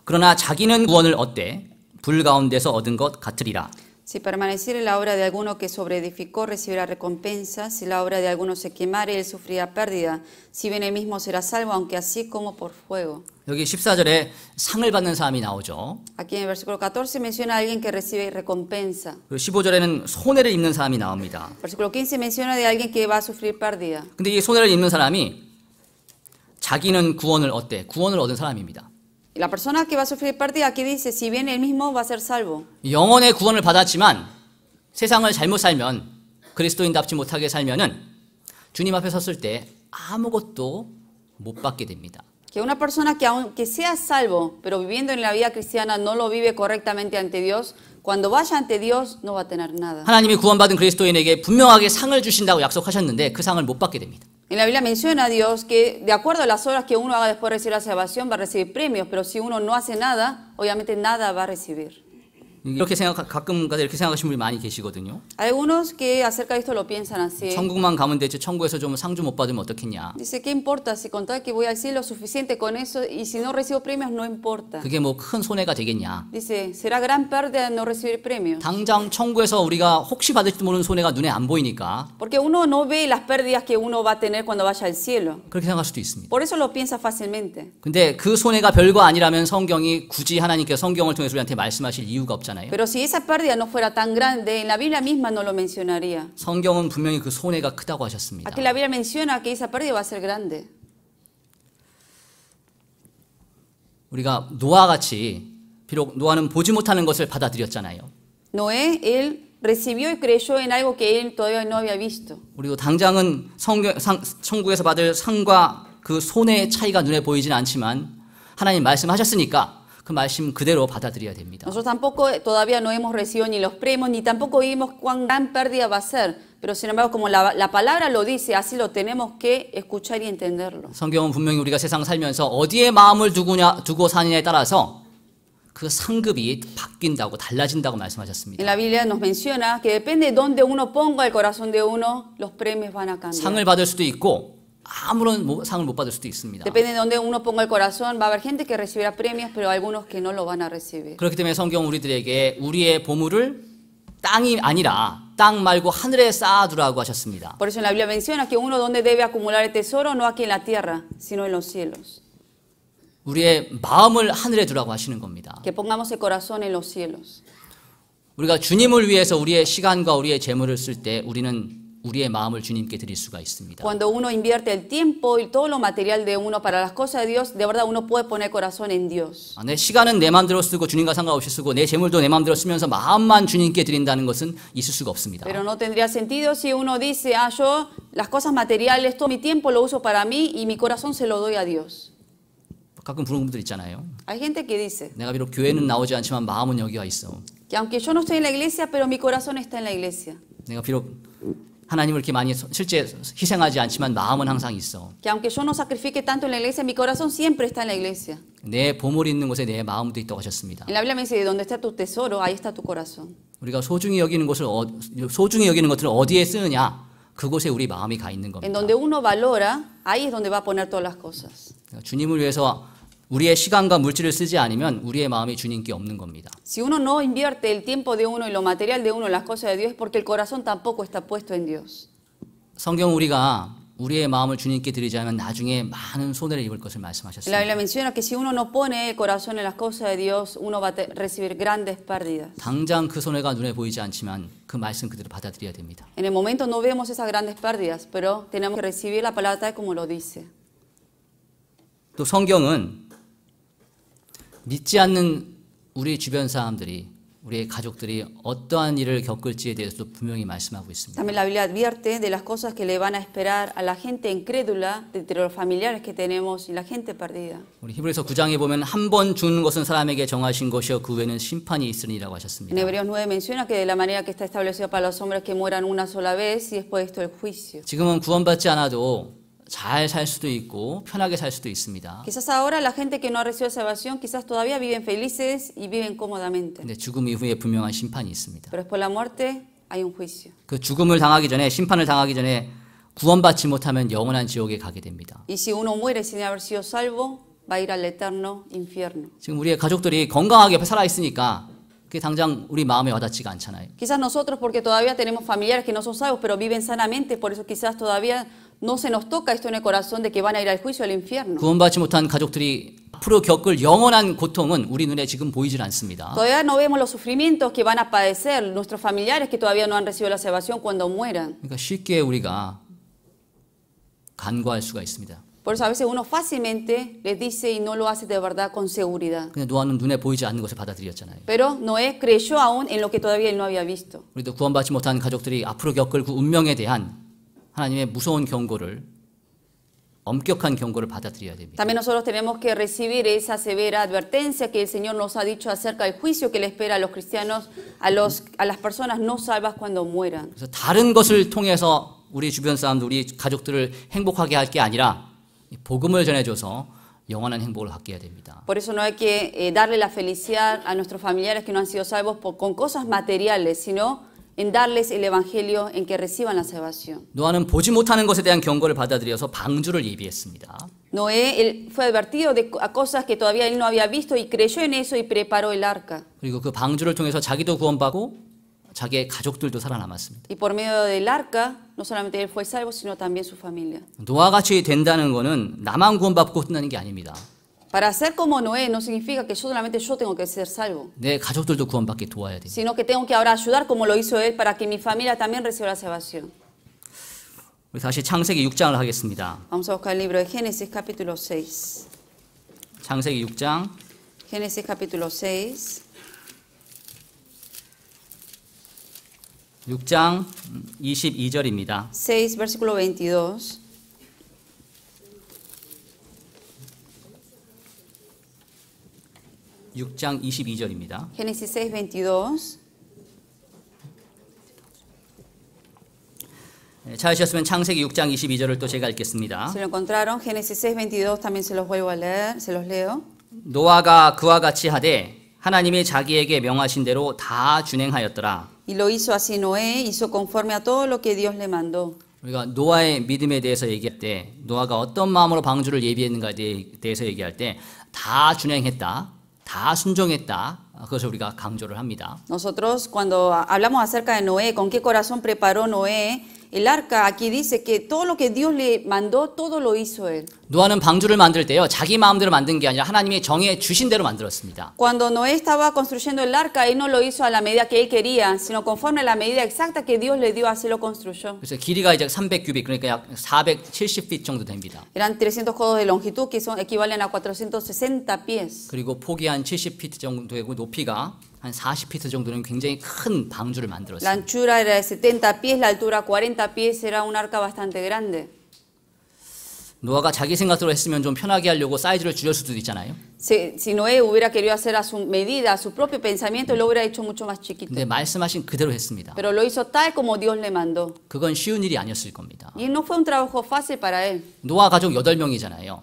그러나 자기는 구원을 얻되 불 가운데서 얻은 것 같으리라. Si permaneciere la obra de alguno que sobreedificó, recibirá recompensa. Si la obra de alguno se quemare, él sufrirá pérdida. Si bien él mismo será salvo, aunque así como por fuego. 여기 14절에 상을 받는 사람이 나오죠. Aquí en el versículo 14 menciona a alguien que recibe recompensa. 그리고 15절에는 손해를 입는 사람이 나옵니다. Versículo 15 menciona de alguien que va a sufrir pérdida. 근데 이 손해를 입는 사람이 자기는 구원을 얻되 구원을 얻은 사람입니다. Y la persona que va a sufrir pérdida aquí dice, si bien él mismo va a ser salvo. 영혼의 구원을 받았지만 세상을 잘못 살면 그리스도인답지 못하게 살면은 주님 앞에 섰을 때 아무것도 못 받게 됩니다. Que una persona que aunque sea salvo, pero viviendo en la vida cristiana no lo vive correctamente ante Dios, cuando vaya ante Dios no va a tener nada. 하나님이 구원받은 그리스도인에게 분명하게 상을 주신다고 약속하셨는데 그 상을 못 받게 됩니다. En la Biblia menciona a Dios que de acuerdo a las obras que uno haga después de recibir la salvación va a recibir premios, pero si uno no hace nada, obviamente nada va a recibir. 이렇게 가끔 이렇게 생각하시는 분이 많이 계시거든요. Algunos que acerca de esto lo piensan así. 천국만 가면 되지 천국에서 좀 상주 못 받으면 어떻겠냐. Dice, ¿qué importa si con tal que voy al cielo suficiente con eso y si no recibo premios no importa? 그게 뭐 큰 손해가 되겠냐. Dice, ¿será gran pérdida no recibir premios? 당장 천국에서 우리가 혹시 받을지도 모르는 손해가 눈에 안 보이니까 Porque uno no ve las pérdidas que uno va a tener cuando vaya al cielo. 그렇게 생각할 수도 있습니다. Por eso lo piensa fácilmente. 근데 그 손해가 별거 아니라면 성경이 굳이 하나님께서 성경을 통해서 우리한테 말씀하실 이유가 없잖아요. Pero si esa pérdida no fuera tan grande, en la Biblia misma no lo mencionaría. 성경은 분명히 그 손해가 크다고 하셨습니다. Aquí la Biblia menciona que esa pérdida va a ser grande. 우리가 노아와 같이 비록 노아는 보지 못하는 것을 받아들였잖아요. Noé, él recibió y creyó en algo que él todavía no había visto. 우리도 당장은 천국에서 받을 상과 그 손해의 차이가 눈에 보이진 않지만 하나님 말씀하셨으니까 그 말씀 그대로 받아들여야 됩니다. Nosotros tampoco todavía no hemos recibido ni los premios, ni tampoco vimos cuán gran pérdida va a ser. Pero sin embargo, como la palabra lo dice, así lo tenemos que escuchar y entenderlo. 성경은 분명히 우리가 세상 살면서 어디에 마음을 두고 사느냐에 따라서 그 상급이 바뀐다고 달라진다고 말씀하셨습니다. En la Biblia nos menciona que depende de dónde uno ponga el corazón de uno, los premios van a cambiar. 상을 받을 수도 있고 아무런 상을 못 받을 수도 있습니다. Depende de dónde uno ponga el corazón, va a haber gente que recibirá premios, pero algunos que no lo van a recibir. 그렇기 때문에 성경 우리들에게 우리의 보물을 땅이 아니라 땅 말고 하늘에 쌓아두라고 하셨습니다. Por eso en la Biblia menciona que uno donde debe acumular el tesoro no aquí en la tierra, sino en los cielos. 우리의 마음을 하늘에 두라고 하시는 겁니다. Que pongamos el corazón en los cielos. 우리가 주님을 위해서 우리의 시간과 우리의 재물을 쓸 때 우리는 우리의 마음을 주님께 드릴 수가 있습니다. Cuando uno invierte el tiempo y todo lo material de uno para las cosas de Dios, de verdad uno puede poner corazón en Dios. 내 시간은 내 마음대로 쓰고 주님과 상관없이 쓰고 내 재물도 내 마음대로 쓰면서 마음만 주님께 드린다는 것은 있을 수가 없습니다. Pero no tendría sentido si uno dice, yo las cosas materiales, todo mi tiempo lo uso para mí y mi corazón se lo doy a Dios. 가끔 부르는 분들 있잖아요. Hay gente que dice 내가 비록 교회는 나오지 않지만 마음은 여기 와 있어. que aunque yo no estoy en la iglesia, pero mi corazón está en la iglesia. 내가 비록 하나님을 이렇게 많이 실제 희생하지 않지만 마음은 항상 있어. Que aunque yo no sacrifique tanto en la iglesia, mi corazón siempre está en la iglesia. 내 보물이 있는 곳에 내 마음도 있다고 하셨습니다. En la Biblia me dice, donde está tu tesoro, ahí está tu corazón. 우리가 소중히 여기는 것들을 어디에 쓰느냐? 그곳에 우리 마음이 가 있는 겁니다. En donde uno valora, ahí es donde va a poner todas las cosas. 주님을 위해서 우리의 시간과 물질을 쓰지 않으면 우리의 마음이 주님께 없는 겁니다. Si uno no invierte el tiempo de uno y lo material de uno en las cosas de Dios, es porque el corazón tampoco está puesto en Dios. 성경 우리가 우리의 마음을 주님께 드리지 않으면 나중에 많은 손해를 입을 것을 La 말씀하셨습니다. Biblia menciona que si uno no pone el corazón en las cosas de Dios, uno va a recibir grandes pérdidas. 당장 그 손해가 눈에 보이지 않지만 그 말씀 그대로 받아들여야 됩니다. En el momento no vemos esas grandes pérdidas, pero tenemos que recibir la palabra tal como lo dice. 또 성경은 믿지 않는 우리 주변 사람들이 우리의 가족들이 어떠한 일을 겪을지에 대해서도 분명히 말씀하고 있습니다. También la Biblia advierte de las cosas que le van a esperar a la gente incrédula, entre los familiares que tenemos y la gente perdida. 우리 히브리서 9장에 보면 한 번 죽는 것은 사람에게 정하신 것이요 그 후에는 심판이 있으리라고 En 하셨습니다. Hebreos 9 menciona que de la manera que está establecido para los hombres que mueran una sola vez y después de esto el juicio. 지금은 구원받지 않아도 잘 살 수도 있고 편하게 살 수도 있습니다. Quizás ahora la gente que no ha recibido salvación quizás todavía viven felices y viven cómodamente. 근데 죽음 이후에 분명한 심판이 있습니다. Pero después de la muerte hay un juicio. 그 죽음을 당하기 전에 심판을 당하기 전에 구원받지 못하면 영원한 지옥에 가게 됩니다. Y si uno muere sin haber sido salvo, va a ir al eterno infierno. 지금 우리의 가족들이 건강하게 살아 있으니까 그게 당장 우리 마음에 와닿지가 않잖아요. Quizás nosotros porque todavía tenemos familiares que no son salvos, pero viven sanamente, por eso quizás todavía no se nos toca esto en el corazón de que van a ir al juicio al infierno. 구원받지 못한 가족들이 앞으로 겪을 영원한 고통은 우리 눈에 지금 보이질 않습니다. Todavía no vemos los sufrimientos que van a padecer nuestros familiares que todavía no han recibido la salvación cuando mueran. 그러니까 쉽게 우리가 간과할 수가 있습니다. Por eso a veces uno fácilmente les dice y no lo hace de verdad con seguridad. 근데 노아는 눈에 보이지 않는 것을 받아들였잖아요. Pero Noé creyó aún en lo que todavía él no había visto. 우리도 구원받지 못한 가족들이 앞으로 겪을 그 운명에 대한 하나님의 무서운 경고를 엄격한 경고를 받아들여야 됩니다. También nosotros tenemos que recibir esa severa advertencia que el Señor nos ha dicho acerca del juicio que le espera a los cristianos, a las personas no salvas cuando mueran. 그래서 다른 것을 통해서 우리 주변 사람들, 우리 가족들을 행복하게 할 게 아니라 복음을 전해줘서 영원한 행복을 갖게 해야 됩니다. Por eso no hay que darle la felicidad a nuestros familiares que no han sido salvos con cosas materiales, sino en darles el evangelio en que reciban la salvación. 노아는 보지 못하는 것에 대한 경고를 받아들여서 방주를 예비했습니다. Noé él fue advertido a cosas que todavía él no había visto y creyó en eso y preparó el arca. 그리고 그 방주를 통해서 자기도 구원받고 자기의 가족들도 살아남았습니다. Y por medio del arca, no solamente él fue salvo, sino también su familia. 노아같이 된다는 것은 나만 구원받고 끝나는 게 아닙니다. Para ser como Noé no significa que solamente yo tengo que ser salvo, 내 가족들도 구원받게 도와야 됩니다. sino que tengo que ahora ayudar como lo hizo él para que mi familia también reciba la salvación. 우리 다시 창세기 6장을 하겠습니다. Vamos a buscar el libro de Génesis capítulo 6. 창세기 6장 Génesis capítulo 6. 6장 22절입니다. 6, versículo 22. (6장 22절입니다) Génesis 6, 22. 찾으셨으면 창세기 6장 22절을 또 제가 읽겠습니다. Si lo encontraron, Génesis 6, 22 también se los vuelvo a leer, se los leo. 노아가 그와 같이 하되 하나님이 자기에게 명하신 대로 다 준행하였더라. Y lo hizo así Noé, hizo conforme a todo lo que Dios le mandó. 우리가 노아의 믿음에 대해서 얘기할 때 노아가 어떤 마음으로 방주를 예비했는가에 대해서 얘기할 때 다 준행했다, 다 순종했다, 그것을 우리가 강조를 합니다. Nosotros cuando hablamos acerca de Noé, con qué corazón preparó Noé el arca, aquí dice que todo lo que Dios le mandó, todo lo hizo él. 노아는 방주를 만들 때요 자기 마음대로 만든 게 아니라 하나님이 정해 주신 대로 만들었습니다. Cuando Noé estaba construyendo el arca, él no lo hizo a la medida que él quería, sino conforme a la medida exacta que Dios le dio, así lo construyó. 그래서 길이가 이제 300규빅 그러니까 약 470핏 정도 됩니다. Eran 300 codos de longitud que equivalen a 460 pies. 그리고 폭이 한 70피트 정도 되고 높이가 한 40피트 정도는 굉장히 큰 방주를 La 만들었습니다. anchura era de 70 pies, la altura 40 pies, era un arca bastante grande. 노아가 자기 생각대로 했으면 좀 편하게 하려고 사이즈를 줄일 수도 있잖아요. Si Noé hubiera querido hacer a su medida, a su propio pensamiento, lo hubiera hecho mucho más chiquito. 근데 말씀하신 그대로 했습니다. Pero lo hizo tal como Dios le mandó. 그건 쉬운 일이 아니었을 겁니다. Y no fue un trabajo fácil para él. 노아 가족 8명이잖아요.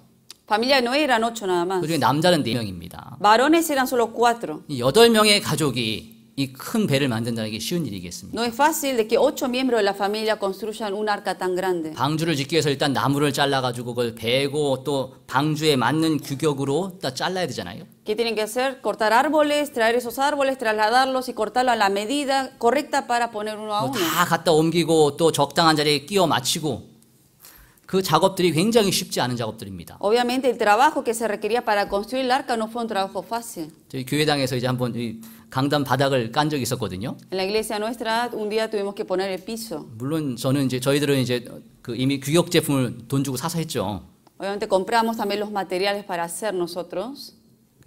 Familia de Noé eran 8 nada más. 그중에 남자는 4명입니다. Varones eran solo 4. 이 8명의 가족이 이 큰 배를 만든다는 게 쉬운 일이겠습니까? No es fácil de que 8 miembros de la familia construyan un arca tan grande. 방주를 짓기 위해서 일단 나무를 잘라가지고 그걸 베고 또 방주에 맞는 규격으로 딱 잘라야 되잖아요. ¿Qué tienen que hacer? Cortar árboles, traer esos árboles, trasladarlos y cortarlos a la medida correcta para poner uno a uno. 다 갖다 옮기고 또 적당한 자리에 끼워 맞추고 그 작업들이 굉장히 쉽지 않은 작업들입니다. Obviamente el trabajo que se requería para construir el arca no fue un trabajo fácil. 저희 교회당에서 이제 한번 이 강단 바닥을 깐 적이 있었거든요. En la iglesia nuestra un día tuvimos que poner el piso. 물론 저희들은 이제 그 이미 규격 제품을 돈 주고 사서 했죠. Obviamente compramos también los materiales para hacer nosotros.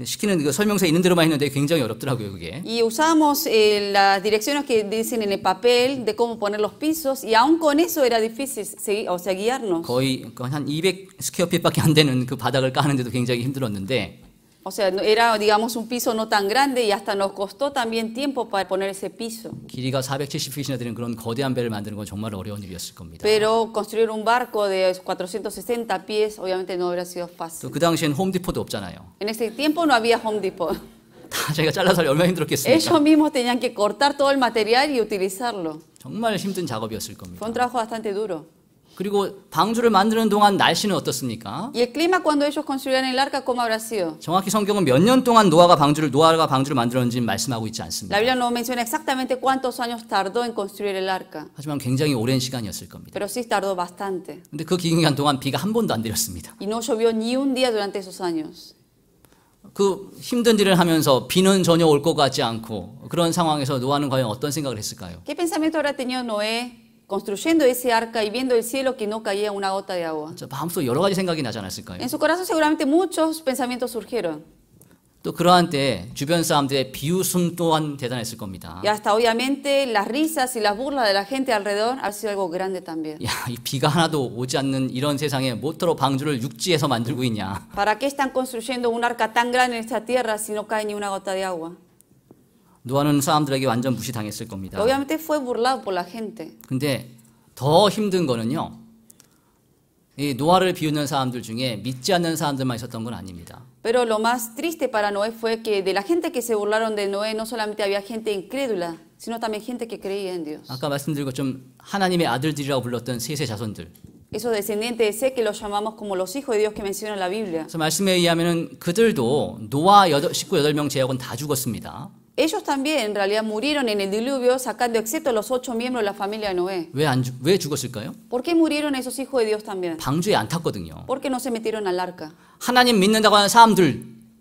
시키는 그 설명서에 있는 대로만 했는데 굉장히 어렵더라고요, 그게. Y usamos las direcciones que dicen en el papel de cómo poner los pisos y aún con eso era difícil seguir, o sea, guiarnos. 거의 한 200 스퀘어핏밖에 안 되는 그 바닥을 까는데도 굉장히 힘들었는데 O sea, era, digamos, un piso no tan grande y hasta nos costó también tiempo para poner ese piso. 길이가 470핏이나 되는 그런 거대한 배를 만드는 건 정말 어려운 일이었을 겁니다. Pero construir un barco de 460 pies obviamente no hubiera sido fácil. 또 그 당시엔 홈디포도 없잖아요. En ese tiempo no había Home Depot. 다 저희가 잘라서 얼마나 힘들었겠습니까? Ellos mismos tenían que cortar todo el material y utilizarlo. 정말 힘든 작업이었을 Fue 겁니다. un trabajo bastante duro. 그리고 방주를 만드는 동안 날씨는 어떻습니까? ¿Y el clima cuando ellos construían el arca cómo habrá sido? 정확히 성경은 몇 년 동안 노아가 방주를 만들었는지 말씀하고 있지 La 않습니다. Biblia no menciona exactamente cuántos años tardó en construir el arca, 하지만 굉장히 오랜 시간이었을 겁니다. pero sí tardó bastante. 근데 그 기간 동안 비가 한 번도 안 내렸습니다. Y no llovió ni un día durante esos años. 그 힘든 일을 하면서 비는 전혀 올 것 같지 않고 그런 상황에서 노아는 과연 어떤 생각을 했을까요? ¿Qué pensamiento habrá tenido Noé construyendo ese arca y viendo el cielo que no caía una gota de agua? 저 마음속 여러 가지 생각이 나지 않았을까요? En su corazón seguramente muchos pensamientos surgieron. 또 그러한 때 주변 사람들의 비웃음 또한 대단했을 겁니다. Y hasta obviamente las risas y las burlas de la gente alrededor ha sido algo grande también. 야, 이 비가 하나도 오지 않는 이런 세상에 뭐더러 방주를 육지에서 만들고 있냐. ¿Para qué están construyendo un arca tan grande en esta tierra si no cae ni una gota de agua? 노아는 사람들에게 완전 무시당했을 겁니다. Obviamente fue burlado por la gente. 근데 더 힘든 거는요. 이 노아를 비웃는 사람들 중에 믿지 않는 사람들만 있었던 건 아닙니다. Pero lo más triste para Noé fue que de la gente que se burlaron de Noé no solamente había gente incrédula, sino también gente que creía en Dios. 아까 말씀드린 것처럼 하나님의 아들들이라고 불렀던 셋의 자손들. Esos descendientes de Sé que los llamamos como los hijos de Dios que menciona la Biblia. 그래서 말씀에 의하면은 그들도 노아 식구 8명 제외하고는 다 죽었습니다. Ellos también en realidad murieron en el diluvio sacando excepto los 8 miembros de la familia de Noé. 왜 죽었을까요? ¿Por qué murieron esos hijos de Dios también? 방주에 안 탔거든요. ¿Por qué no se metieron al arca? 하나님 믿는다고 하는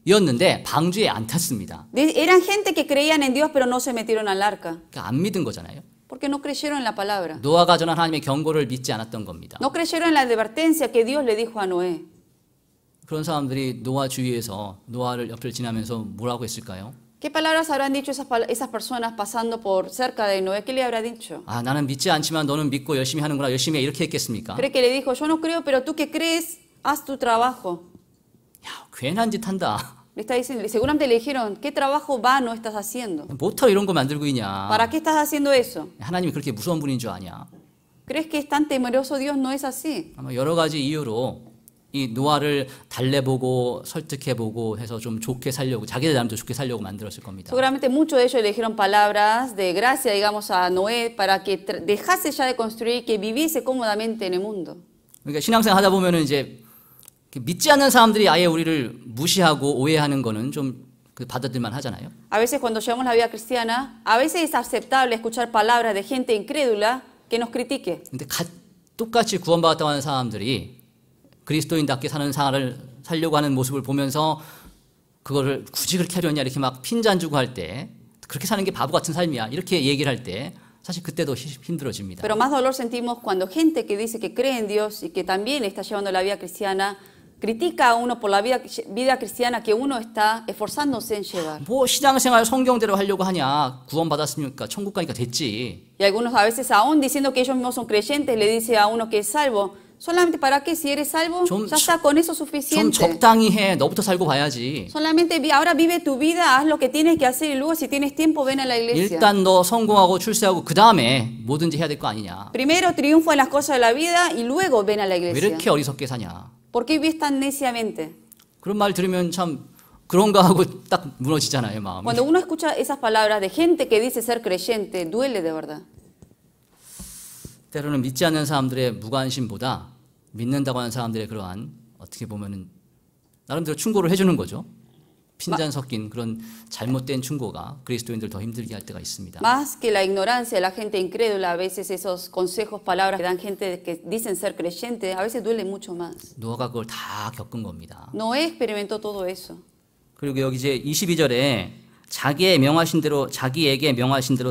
사람들이었는데 방주에 안 탔습니다. Eran gente que creían en Dios pero no se metieron al arca. 그러니까 안 믿은 거잖아요. Porque no creyeron en la palabra. 노아가 전한 하나님의 경고를 믿지 않았던 겁니다. No creyeron en la advertencia que Dios le dijo a Noé. 그런 사람들이 노아 주위에서 노아를 옆을 지나면서 뭐라고 했을까요? ¿Qué palabras habrán dicho esas personas pasando por cerca de Noé? ¿Qué le habrá dicho? 아, 나는 믿지 않지만 너는 믿고 열심히 하는구나. 열심히 해. 이렇게 했겠습니까? Cree que le dijo, yo no creo, pero tú que crees, haz tu trabajo. 야, 괜한 짓 한다. Le está diciendo, seguramente le dijeron, ¿qué trabajo vano estás haciendo? 뭐터 이런 거 만들고 있냐? ¿Para qué estás haciendo eso? 하나님이 그렇게 무서운 분인 줄 아냐? ¿Crees que es tan temeroso Dios? No es así. 아마 여러 가지 이유로 이 노아를 달래보고 설득해보고 해서 좀 좋게 살려고 자기들 나름대로 좋게 살려고 만들었을 겁니다. Seguramente muchos de ellos le dijeron palabras de gracia, digamos, a Noé para que dejase ya de construir y que viviese cómodamente en el mundo. 그러니까 신앙생활 하다 보면은 이제 믿지 않는 사람들이 아예 우리를 무시하고 오해하는 거는 좀 받아들만 하잖아요. A veces cuando llevamos la vida cristiana, a veces es aceptable escuchar palabras de gente incrédula que nos critique. 근데 똑같이 구원받았다고 하는 사람들이 그리스도인답게 사는 생활을 살려고 하는 모습을 보면서 그거를 굳이 그렇게 하려냐 이렇게 막 핀잔 주고 할 때 그렇게 사는 게 바보 같은 삶이야 이렇게 얘기를 할 때 사실 그때도 힘들어집니다. Pero más dolor sentimos cuando gente que dice que cree en Dios y que también está llevando la vida cristiana critica a uno por la vida cristiana que uno está esforzándose en llevar. 뭐 신앙생활 성경대로 하려고 하냐 구원받았으니까 천국 가니까 됐지. Y algunos a veces aún diciendo que ellos mismos son creyentes le dice a uno que es salvo. Solamente para qué, si eres salvo, ya está con eso 좀 suficiente. 적당히 해. 너부터 살고 봐야지. Solamente ahora vive tu vida, haz lo que tienes que hacer y luego si tienes tiempo ven a la iglesia. 일단 너 성공하고 출세하고 그 다음에 뭐든지 해야 될 거 아니냐. Primero triunfa en las cosas de la vida y luego ven a la 왜 iglesia. 이렇게 어리석게 사냐. ¿Por qué vives tan neciamente? 그런 말 들으면 참 그런가 하고 딱 무너지잖아요, 마음이. Cuando uno escucha esas palabras de gente que dice ser creyente, duele de verdad. 때로는 믿지 않는 사람들의 무관심보다 믿는다고 하는 사람들의 그러한 어떻게 보면은 나름대로 충고를 해주는 거죠. 핀잔 섞인 그런 잘못된 충고가 그리스도인들 더 힘들게 할 때가 있습니다. Más que la ignorancia de la gente incrédula, a veces esos consejos, palabras que dan gente que dicen ser creyente, a veces duele mucho más. 노아가 그걸 다 겪은 겁니다. Noé experimentó todo eso. 그리고 여기 이제 22절에 자기에게 명하신 대로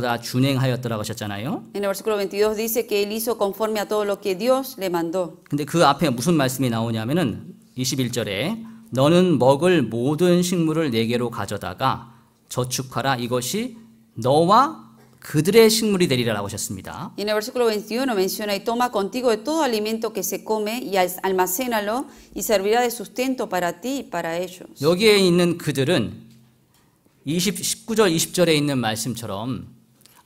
다 준행하였더라고 하셨잖아요. En el versículo 22 dice que él hizo conforme a todo lo que Dios le mandó. 근데 그 앞에 무슨 말씀이 나오냐면은 21절에 너는 먹을 모든 식물을 내게로 가져다가 저축하라 이것이 너와 그들의 식물이 되리라라고 하셨습니다. Y en el versículo 21 menciona y toma contigo de todo alimento que se come y almacénalo y servirá de sustento para ti y para ellos. 여기에 있는 그들은 19절 20절에 있는 말씀처럼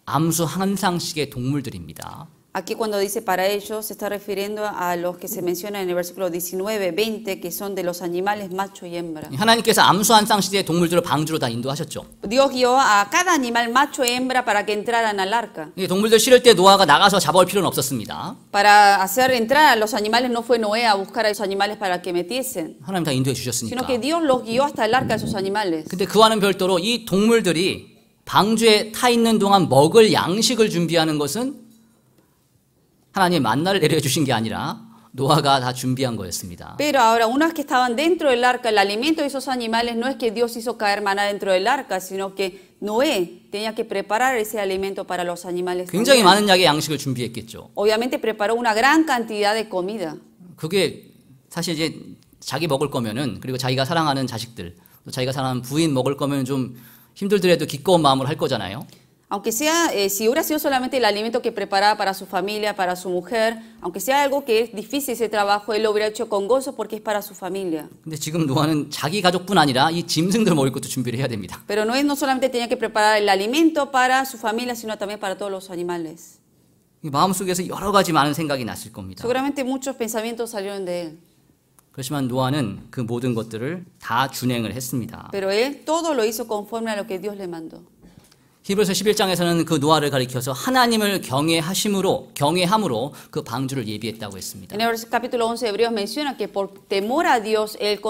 암수 한 상씩의 동물들입니다. Aquí cuando dice para ellos se está refiriendo a los que se mencionan en el versículo 19, 20 que son de los animales macho y hembra. 하나님께서 암수 한 쌍씩의 동물들을 방주로 다 인도하셨죠. Dios guió a cada animal macho y hembra para que entraran al arca. 이 동물들 실을 때 노아가 나가서 잡아올 필요는 없었습니다. Para hacer entrar a los animales no fue Noé a buscar a esos animales para que metiesen, 하나님 다 인도해 sino 주셨으니까. que Dios los guió hasta el arca de esos animales. 근데 그와는 별도로 이 동물들이 방주에 타 있는 동안 먹을 양식을 준비하는 것은 하나님 만나를 내려 주신 게 아니라 노아가 다 준비한 거였습니다. Pero ahora, unas que estaban dentro del arca, el alimento de esos animales no es que Dios hizo caer maná dentro del arca, sino que Noé tenía que preparar ese alimento para los animales. 굉장히 también. 많은 양의 양식을 준비했겠죠. Obviamente preparó una gran cantidad de comida. 그게 사실 이제 자기 먹을 거면은 그리고 자기가 사랑하는 자식들, 또 자기가 사랑하는 부인 먹을 거면 좀 힘들더라도 기꺼운 마음으로 할 거잖아요. Aunque sea, si hubiera sido solamente el alimento que preparaba para su familia, para su mujer, aunque sea algo que es difícil ese trabajo, él lo hubiera hecho con gozo porque es para su familia. 근데 지금 노아는 자기 가족뿐 아니라 이 짐승들 먹을 것도 준비를 해야 됩니다. Pero Noé no solamente tenía que preparar el alimento para su familia, sino también para todos los animales. 이 마음속에서 여러 가지 많은 생각이 났을 겁니다. Seguramente muchos pensamientos salieron de él. 그렇지만 노아는 그 모든 것들을 다 준행을 했습니다. Pero él todo lo hizo conforme a lo que Dios le mandó. 히브리서 11장에서는 그 노아를 가리켜서 하나님을 경외함으로 그 방주를 예비했다고 했습니다. En el capítulo 11 de Hebreos menciona que por temor a Dios él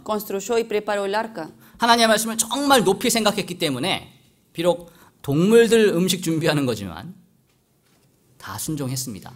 construyó y preparó el arca. 하나님의 말씀을 정말 높이 생각했기 때문에 비록 동물들 음식 준비하는 거지만 다 순종했습니다.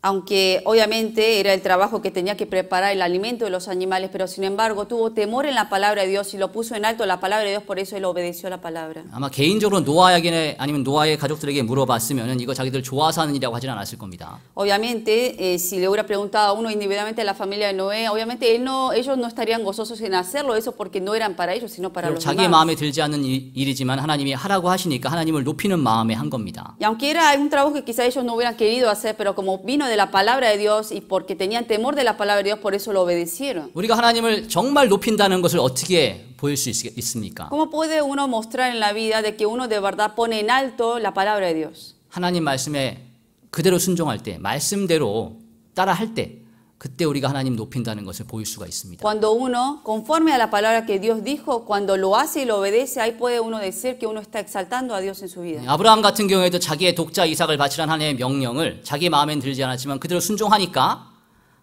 Aunque obviamente era el trabajo que tenía que preparar el alimento de los animales, pero sin embargo tuvo temor en la palabra de Dios y lo puso en alto la palabra de Dios, por eso él obedeció a la palabra. 아마 개인적으로 노아에게 아니면 노아의 가족들에게 물어봤으면 이거 자기들 좋아서 하는 일이라고 하지는 않았을 겁니다. Obviamente, si le hubiera preguntado a uno individualmente a la familia de Noé, obviamente ellos no estarían gozosos en hacerlo, eso porque no eran para ellos, sino para los 자기의 demás. 마음에 들지 않는 일이지만 하나님이 하라고 하시니까 하나님을 높이는 마음에 한 겁니다. Y aunque era un trabajo que quizá ellos no hubieran querido hacer, pero como vino de la palabra de Dios y porque tenían temor de la palabra de Dios, por eso lo obedecieron. 우리가 하나님을 정말 높인다는 것을 어떻게 보일 수 있습니까? ¿Cómo puede uno mostrar en la vida de que uno de verdad pone en alto la palabra de Dios? 하나님 말씀에 그대로 순종할 때, 말씀대로 따라할 때, 그때 우리가 하나님 높인다는 것을 보일 수가 있습니다. Cuando uno, conforme a la palabra que Dios dijo, cuando lo hace y lo obedece, ahí puede uno decir que uno está exaltando a Dios en su vida. 아브라함 같은 경우에도 자기의 독자 이삭을 바치라는 하나님의 명령을 자기 마음엔 들지 않았지만 그대로 순종하니까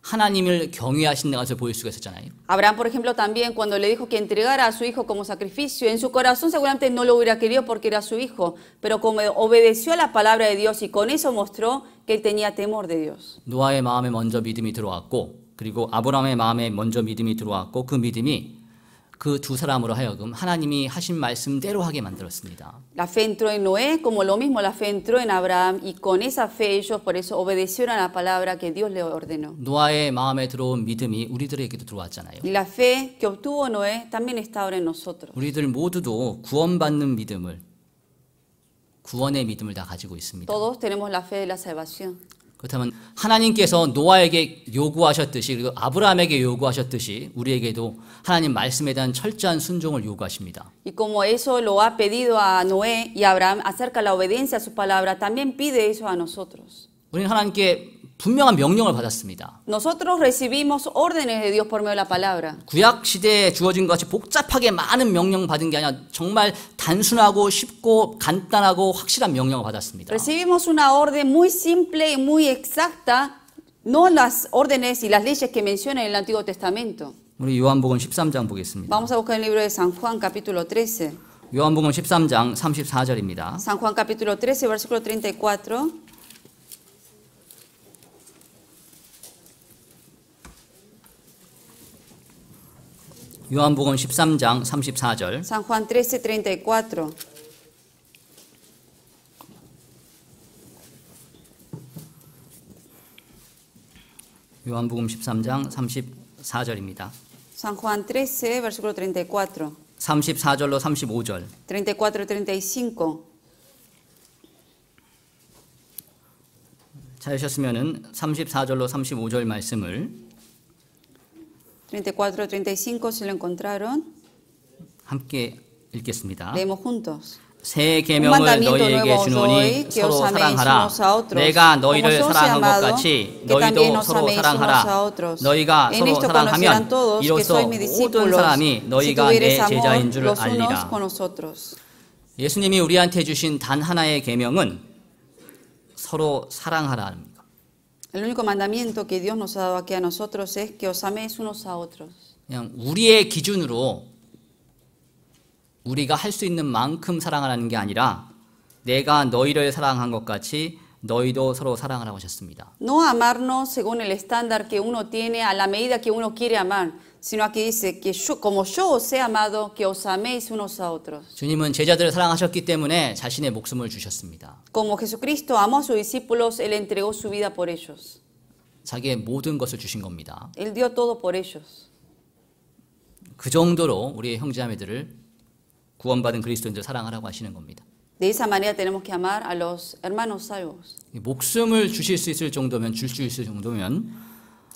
하나님을 경외하시는 것을 보일 수가 있었잖아요. Abraham, por ejemplo, también cuando le dijo que entregara a su hijo como sacrificio, en su corazón seguramente no lo hubiera querido porque era su hijo, pero como obedeció a la palabra de Dios y con eso mostró que él tenía temor de Dios. 노아의 마음에 먼저 믿음이 들어왔고 그리고 아브라함의 마음에 먼저 믿음이 들어왔고 그 믿음이 그 두 사람으로 하여금 하나님이 하신 말씀대로 하게 만들었습니다. La fe entró en Noé, como lo mismo la fe entró en Abraham, y con esa fe ellos por eso obedecieron a la palabra que Dios le ordenó. 노아의 마음에 들어온 믿음이 우리들에게도 들어왔잖아요. Y la fe que obtuvo Noé también está ahora en nosotros. 우리들 모두도 구원받는 믿음을, 구원의 믿음을 다 가지고 있습니다. Todos tenemos la fe de la salvación. 그렇다면 하나님께서 노아에게 요구하셨듯이 그리고 아브라함에게 요구하셨듯이 우리에게도 하나님 말씀에 대한 철저한 순종을 요구하십니다. Y como eso lo ha pedido a Noé y a Abraham acerca de la obediencia a su palabra, también pide eso a nosotros. 우리는 하나님께 분명한 명령을 받았습니다. Nosotros recibimos órdenes de Dios por medio de la palabra. 구약 시대에 주어진 것 같이 복잡하게 많은 명령 받은 게 아니라 정말 단순하고 쉽고 간단하고 확실한 명령을 받았습니다. Recibimos una orden muy simple y muy exacta, no las órdenes y las leyes que mencionan en el Antiguo Testamento. 우리 요한복음 13장 보겠습니다. Vamos a buscar el libro de San Juan, capítulo 13. 요한복음 13장 34절입니다. San Juan, capítulo 13, versículo 34. 요한복음 13장 34절. San Juan 13, 34. 요한복음 13장 34절입니다. San Juan 13, versículo 34. 34절로 35절. 34, 35. 찾으셨으면은 34절로 35절 말씀을 34, 35, si lo encontraron, 함께 읽겠습니다. leemos juntos. 새 계명을 너희에게 주노니 서로 사랑하라. 내가 너희를 사랑한 것 같이 너희도 서로 사랑하라. 너희가 서로 사랑하면 이로써 모든 사람이 너희가 내 제자인 줄 알리라. 예수님이 우리한테 주신 단 하나의 계명은 서로 사랑하라입니다. El único mandamiento que Dios nos ha dado aquí a nosotros es que os améis unos a otros. 그냥 우리의 기준으로 우리가 할 수 있는 만큼 사랑하라는 게 아니라 내가 너희를 사랑한 것 같이 너희도 서로 사랑하라고 하셨습니다. No amarnos según el estándar que uno tiene a la medida que uno quiere amar, sino aquí dice que yo, como yo os he amado, que os améis unos a otros. 주님은 제자들을 사랑하셨기 때문에 자신의 목숨을 주셨습니다. Como Jesucristo amó a sus discípulos, Él entregó su vida por ellos. 자기의 모든 것을 주신 겁니다. Él dio todo por ellos. 그 정도로 우리의 형제자매들을 구원받은 그리스도인들 사랑하라고 하시는 겁니다. De esa manera tenemos que amar a los hermanos salvos. 목숨을 주실 수 있을 정도면 줄 수 있을 정도면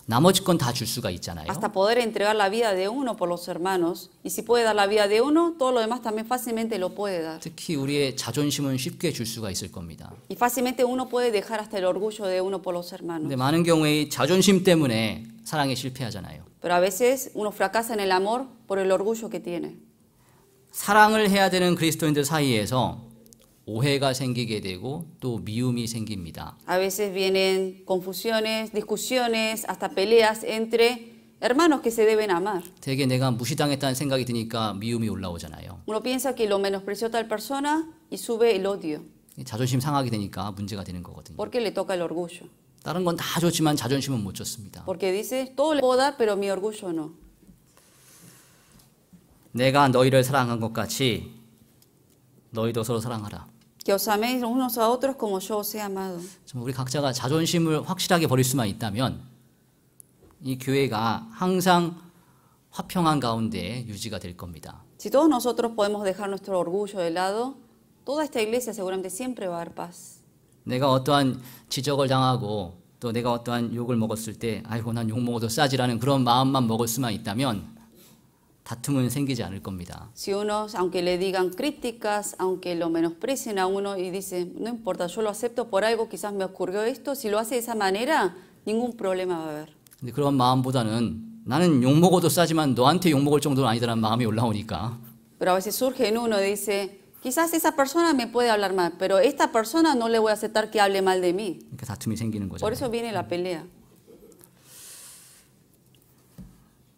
나머지 건 다 줄 수가 있잖아요. Hasta poder entregar la vida de uno por los hermanos. Y si puede dar la vida de uno, todo lo demás también fácilmente lo puede dar. 특히 우리의 자존심은 쉽게 줄 수가 있을 겁니다. Y fácilmente uno puede dejar hasta el orgullo de uno por los hermanos. 근데 많은 경우에 이 자존심 때문에 사랑에 실패하잖아요. Pero a veces uno fracasa en el amor por el orgullo que tiene. 사랑을 해야 되는 그리스도인들 사이에서 오해가 생기게 되고 또 미움이 생깁니다. A veces vienen confusiones, discusiones, hasta peleas entre hermanos que se deben amar. 되게 내가 무시당했다는 생각이 드니까 미움이 올라오잖아요. Uno piensa que lo menospreció tal persona y sube el odio. 자존심 상하게 되니까 문제가 되는 거거든요. Porque le toca el orgullo. 다른 건 다 좋지만 자존심은 못 줬습니다. Porque dice, todo le puedo dar, pero mi orgullo no. 내가 너희를 사랑한 것 같이 너희도 서로 사랑하라. Que os améis unos a otros como yo os he amado. 우리 각자가 자존심을 확실하게 버릴 수만 있다면 이 교회가 항상 화평한 가운데 유지가 될 겁니다. Si todos nosotros podemos dejar nuestro orgullo de lado, toda esta iglesia seguramente siempre va a haber paz. 내가 어떠한 지적을 당하고 또 내가 어떠한 욕을 먹었을 때 아이고 난 욕 먹어도 싸지라는 그런 마음만 먹을 수만 있다면 다툼은 생기지 않을 겁니다. Si uno, aunque le digan críticas, aunque lo menosprecien a uno y dice, no importa, yo lo acepto por algo, quizás me ocurrió esto, si lo hace de esa manera, ningún problema va a haber. 근데 그런 마음보다는 나는 욕 먹어도 싸지만 너한테 욕 먹을 정도는 아니다라는 마음이 올라오니까 Pero a veces surge en uno y dice, quizás esa persona me puede hablar mal, pero esta persona no le voy a aceptar que hable mal de mí. 이렇게 다툼이 생기는 거죠. Por eso viene la pelea.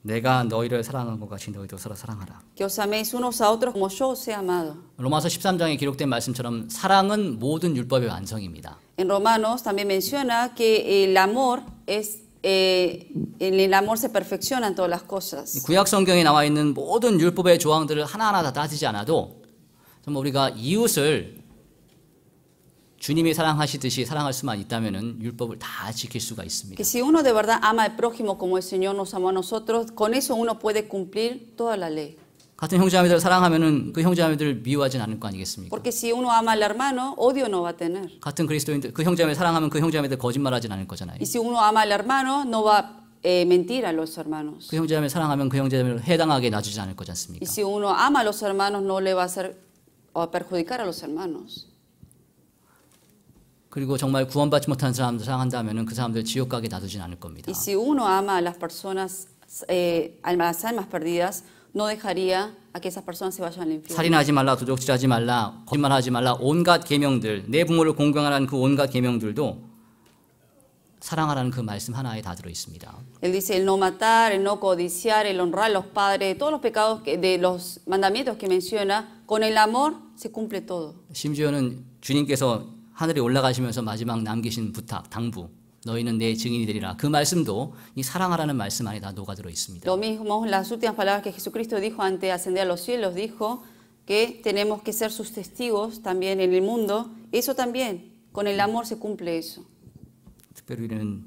내가 너희를 사랑한 것 같이 너희도 서로 사랑하라. Que os améis unos a otros como yo os he amado. 로마서 13장에 기록된 말씀처럼 사랑은 모든 율법의 완성입니다. En Romanos también menciona que el amor es en el amor se perfeccionan todas las cosas. 구약 성경에 나와 있는 모든 율법의 조항들을 하나하나 다 따지지 않아도 정말 우리가 이웃을 주님이 사랑하시듯이 사랑할 수만 있다면은 율법을 다 지킬 수가 있습니다. Que si uno de verdad ama al prójimo como el Señor nos amó a nosotros, con eso uno puede cumplir toda la ley. 같은 형제자매들 사랑하면은 그 형제자매들 미워하진 않을 거 아니겠습니까? Porque si uno ama al hermano, odio no va a tener. 같은 그리스도인들 그 형제자매 사랑하면 그 형제자매들 거짓말하진 않을 거잖아요. Y si uno ama al hermano, no va a mentir a los hermanos. 그 형제자매 사랑하면 그 형제자매를 해당하게 놔주지 않을 거지 않습니까? Y si uno ama a los hermanos, no le va a hacer o a perjudicar a los hermanos. 그리고 정말 구원받지 못한 사람들 사랑한다면은 그 사람들 지옥 가게 놔두진 않을 겁니다. Y si uno ama a las personas, a las almas perdidas, no dejaría a que esas personas se vayan al infierno. 살인하지 말라, 도적질하지 말라, 거짓말하지 말라, 온갖 계명들, 내 부모를 공경하라는 그 온갖 계명들도 사랑하라는 그 말씀 하나에 다 들어 있습니다. Él dice el no matar, el no codiciar, el honrar a los padres, todos los pecados, de los mandamientos que menciona, con el amor se cumple todo. 심지어는 주님께서 하늘에 올라가시면서 마지막 남기신 부탁, 당부, 너희는 내 증인이 되리라. 그 말씀도 이 사랑하라는 말씀 안에 다 녹아들어 있습니다. Lo mismo, las últimas palabras que Jesucristo dijo antes de ascender a los cielos, dijo que tenemos que ser sus testigos también en el mundo. Eso también, con el amor se cumple eso. 특별히 우리는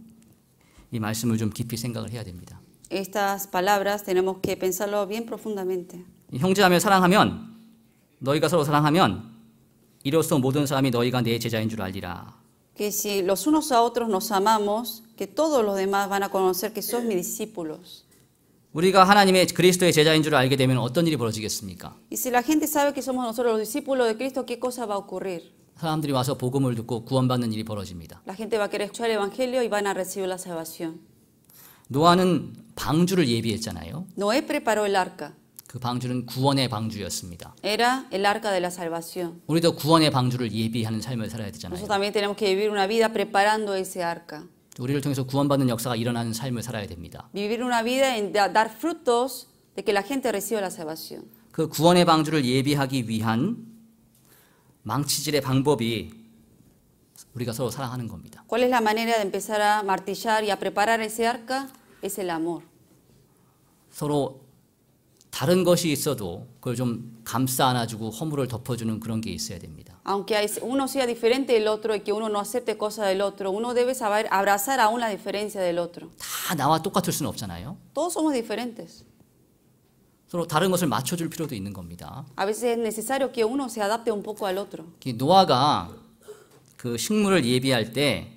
이 말씀을 좀 깊이 생각을 해야 됩니다. Estas palabras tenemos que pensarlo bien profundamente. 형제자매 사랑하면 너희가 서로 사랑하면 이로써 모든 사람이 너희가 내 제자인 줄 알리라. Que si los unos a otros nos amamos, que todos los demás van a conocer que sos mis discípulos. 우리가 하나님의 그리스도의 제자인 줄 알게 되면 어떤 일이 벌어지겠습니까? Y si la gente sabe que somos nosotros los discípulos de Cristo, ¿qué cosa va a ocurrir? 사람들이 와서 복음을 듣고 구원받는 일이 벌어집니다. La gente va a querer escuchar el Evangelio y van a recibir la salvación. 노아는 방주를 예비했잖아요. Noé preparó el arca. 그 방주는 구원의 방주였습니다. Era el arca de la salvación. 우리도 구원의 방주를 예비하는 삶을 살아야 되잖아요. Nosotros también tenemos que vivir una vida preparando ese arca. 우리를 통해서 구원받는 역사가 일어나는 삶을 살아야 됩니다. Vivir una vida en dar frutos de que la gente reciba la salvación. 그 구원의 방주를 예비하기 위한 망치질의 방법이 우리가 서로 사랑하는 겁니다. ¿Cuál es la manera de empezar a martillar y a preparar ese arca? Es el amor. 서로 다른 것이 있어도 그걸 좀 감싸 안아주고 허물을 덮어주는 그런 게 있어야 됩니다. Aunque uno sea diferente del otro y que uno no acepte cosas del otro, uno debe saber abrazar aún la diferencia del otro. 다 나와 똑같을 수는 없잖아요. Todos somos diferentes. 서로 다른 것을 맞춰줄 필요도 있는 겁니다. A veces es necesario que uno se adapte un poco al otro. 노아가 그 식물을 예비할 때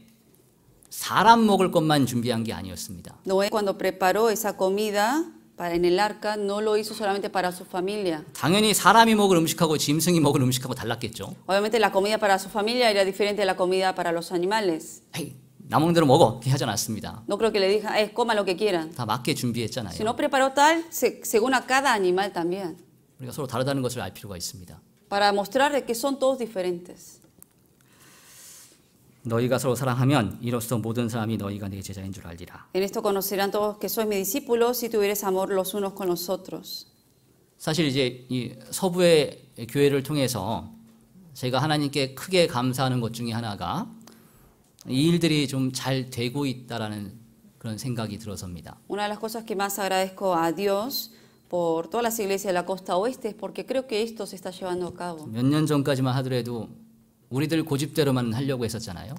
사람 먹을 것만 준비한 게 아니었습니다. Noé cuando preparó esa comida en el arca no lo hizo solamente para su familia. 당연히 사람이 먹을 음식하고 짐승이 먹을 음식하고 달랐겠죠. Obviamente la comida para su familia era diferente de la comida para los animales. 에이, 나 먹는 대로 먹어. 이렇게 하지 않았습니다. No creo que le diga, coman lo que quieran. 다 맞게 준비했잖아요. Si no preparó tal, según a cada animal también. 우리가 서로 다르다는 것을 알 필요가 있습니다. Para mostrar que son todos diferentes. 너희가 서로 사랑하면 이로써 모든 사람이 너희가 내 제자인 줄 알리라. En esto conocerán todos que sois mis discípulos si tuvieres amor los unos con los otros. 사실 이제 이 서부의 교회를 통해서 제가 하나님께 크게 감사하는 것 중에 하나가 이 일들이 좀 잘 되고 있다라는 그런 생각이 들어섭니다. Una de las cosas que más agradezco a Dios por todas las iglesias de la costa oeste es porque creo que esto se está llevando a cabo. 몇 년 전까지만 하더라도 우리들 고집대로만 하려고 했었잖아요.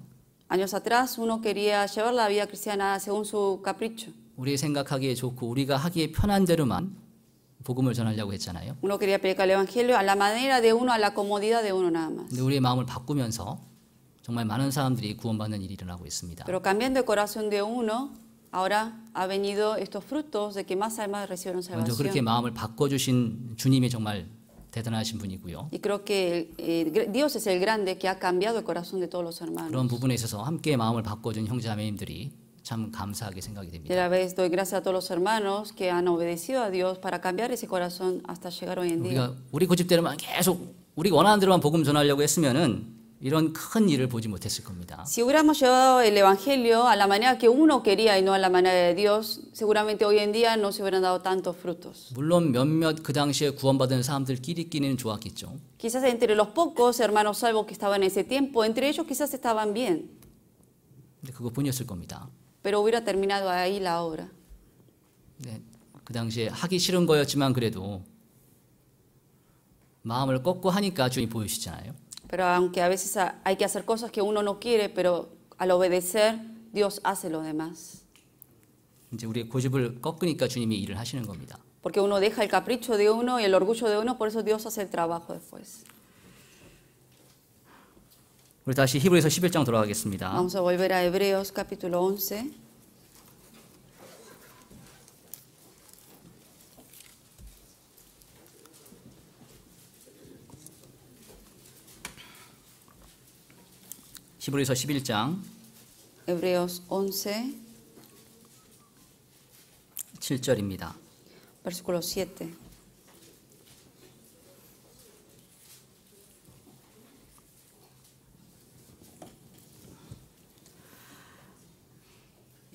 Años atrás uno quería llevar la vida cristiana según su capricho. 우리 생각하기에 좋고 우리가 하기에 편한 대로만 복음을 전하려고 했잖아요. Uno quería predicar el evangelio a la manera de uno, a la comodidad de uno nada más. 근데 우리의 마음을 바꾸면서 정말 많은 사람들이 구원받는 일이 일어나고 있습니다. Pero cambiando el corazón de uno, ahora ha venido estos frutos de que más almas recibieron 먼저 그렇게 salvación. 마음을 바꿔주신 주님이 정말 대단하신 분이고요. Y creo que Dios es el grande que ha cambiado el corazón de todos los 그런 hermanos. 부분에 있어서 함께 마음을 바꿔준 형제자매님들이 참 감사하게 생각이 Y a 됩니다. la vez doy gracias a todos los hermanos que han obedecido a Dios para cambiar ese corazón hasta llegar hoy en día. 우리 고집대로만 계속 우리가 원하는 대로만 복음 전하려고 했으면은 이런 큰 일을 보지 못했을 겁니다. Si hubiéramos llevado el evangelio a la manera que uno quería y no a la manera de Dios, seguramente hoy en día no se hubieran dado tantos frutos. 물론 몇몇 그 당시에 구원받은 사람들끼리는 좋았겠죠. Quizás entre los pocos hermanos salvos que estaban en ese tiempo, entre ellos quizás estaban bien, 근데 그것뿐이었을 겁니다. pero hubiera terminado ahí la obra. 네, 그 당시에 하기 싫은 거였지만 그래도 마음을 꺾고 하니까 주님이 보여주시잖아요. Pero aunque a veces hay que hacer cosas que uno no quiere, pero al obedecer, Dios hace lo demás. 이제 우리의 고집을 꺾으니까 주님이 일을 하시는 겁니다. Porque uno deja el capricho de uno y el orgullo de uno, por eso Dios hace el trabajo después. 우리 다시 히브리서 11장 돌아가겠습니다. Vamos a volver a Hebreos capítulo 11. 히브리서 11장 Hebreos 11, 7절입니다. versículo 7.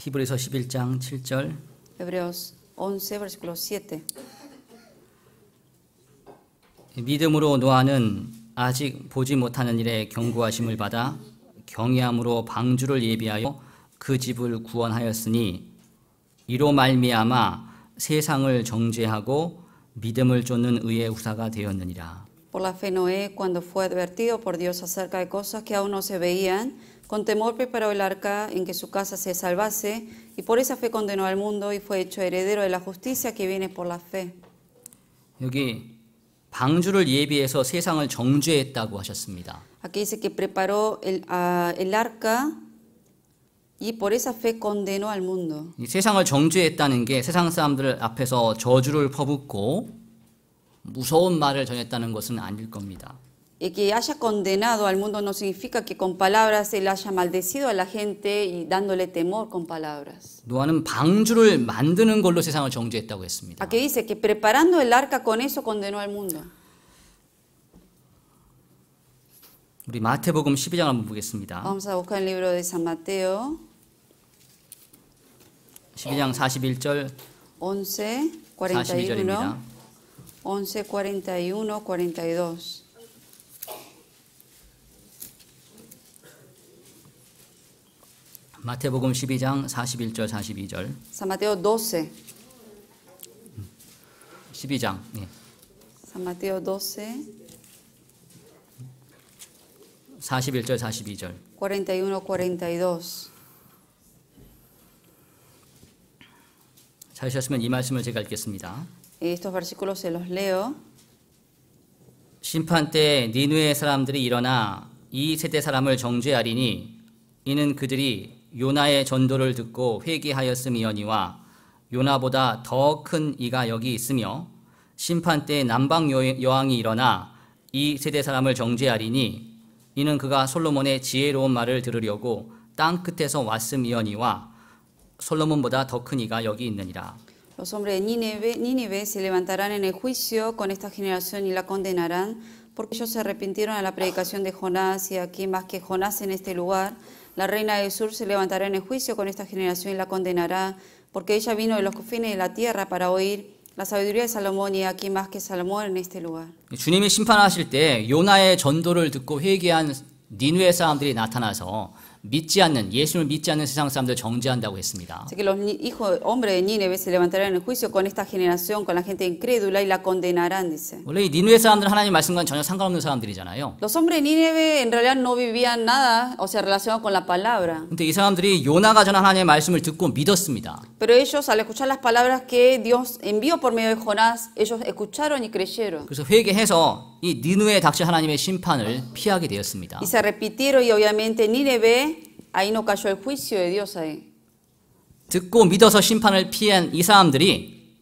히브리서 11장 7절. Hebreos 11, versículo 7. 믿음으로 노아는 아직 보지 못하는 일에 경고하심을 받아 경외함으로 방주를 예비하여 그 집을 구원하였으니 이로 말미암아 세상을 정죄하고 믿음을 쫓는 의의 후사가 되었느니라. Por la fe Noé, cuando fue advertido por Dios acerca de cosas que aún no se veían, con temor preparó el arca en que su casa se salvase, y por esa fe condenó al mundo y fue hecho heredero de la justicia que viene por la fe. 여기 방주를 예비해서 세상을 정죄했다고 하셨습니다. Aquí dice que preparó el arca y por esa fe condenó al mundo. 이 세상을 정죄했다는 게 세상 사람들 앞에서 저주를 퍼붓고 무서운 말을 전했다는 것은 아닐 겁니다. Y que haya condenado al mundo no significa que con palabras él haya maldecido a la gente y dándole temor con palabras. 노아는 방주를 만드는 걸로 세상을 정죄했다고 했습니다. Aquí dice que preparando el arca con eso condenó al mundo. 우리 마태복음 12장 한번 보겠습니다. Vamos a buscar el libro de San Mateo 12장 41절 11, 42절입니다. 11, 41, 42. 마태복음 12장 41절 42절. San Mateo 12. 12장. 예. San Mateo 12, 41절 42절. 41, 42. 찾으셨으면 이 말씀을 제가 읽겠습니다. Estos versículos se los leo. 심판 때 니느웨 사람들이 일어나 이 세대 사람을 정죄하리니 이는 그들이 요나의 전도를 듣고 회개하였음이거니와 요나보다 더 큰 이가 여기 있으며 심판 때 남방 여왕이 일어나 이 세대 사람을 정죄하리니 이는 그가 솔로몬의 지혜로운 말을 들으려고 땅 끝에서 왔음이거니와 솔로몬보다 더 큰 이가 여기 있느니라. Los hombres de Nínive se levantarán en el juicio con esta generación y la condenarán, porque ellos se arrepintieron a la predicación de Jonás, y aquí más que Jonás en este lugar. La reina del sur se levantará en el juicio con esta generación y la condenará, porque ella vino de los confines de la tierra para oír la sabiduría de Salomón, y aquí más que Salomón en este lugar. 주님이 심판하실 때 요나의 전도를 듣고 회개한 니느웨 사람들이 나타나서 믿지 않는 예수를 믿지 않는 세상 사람들 정죄한다고 했습니다. Así que los hombres de Nínive se levantarán en el juicio con esta generación, con la gente incrédula, y la condenarán, dice. 원래 이 니느웨 사람들은 하나님 말씀과는 전혀 상관없는 사람들이잖아요. Los hombres de Nínive en realidad no vivían nada, o sea, relacionado con la palabra. 근데 이 사람들이 요나가 전한 하나님의 말씀을 듣고 믿었습니다. Pero ellos, al escuchar las palabras que Dios envió por medio de Jonás, ellos escucharon y creyeron. 그래서 회개해서 이 니느웨에 닥칠 하나님의 심판을 피하게 되었습니다. Y se repitieron, y obviamente Nínive, ahí no cayó el juicio de Dios ahí. 듣고 믿어서 심판을 피한 이 사람들이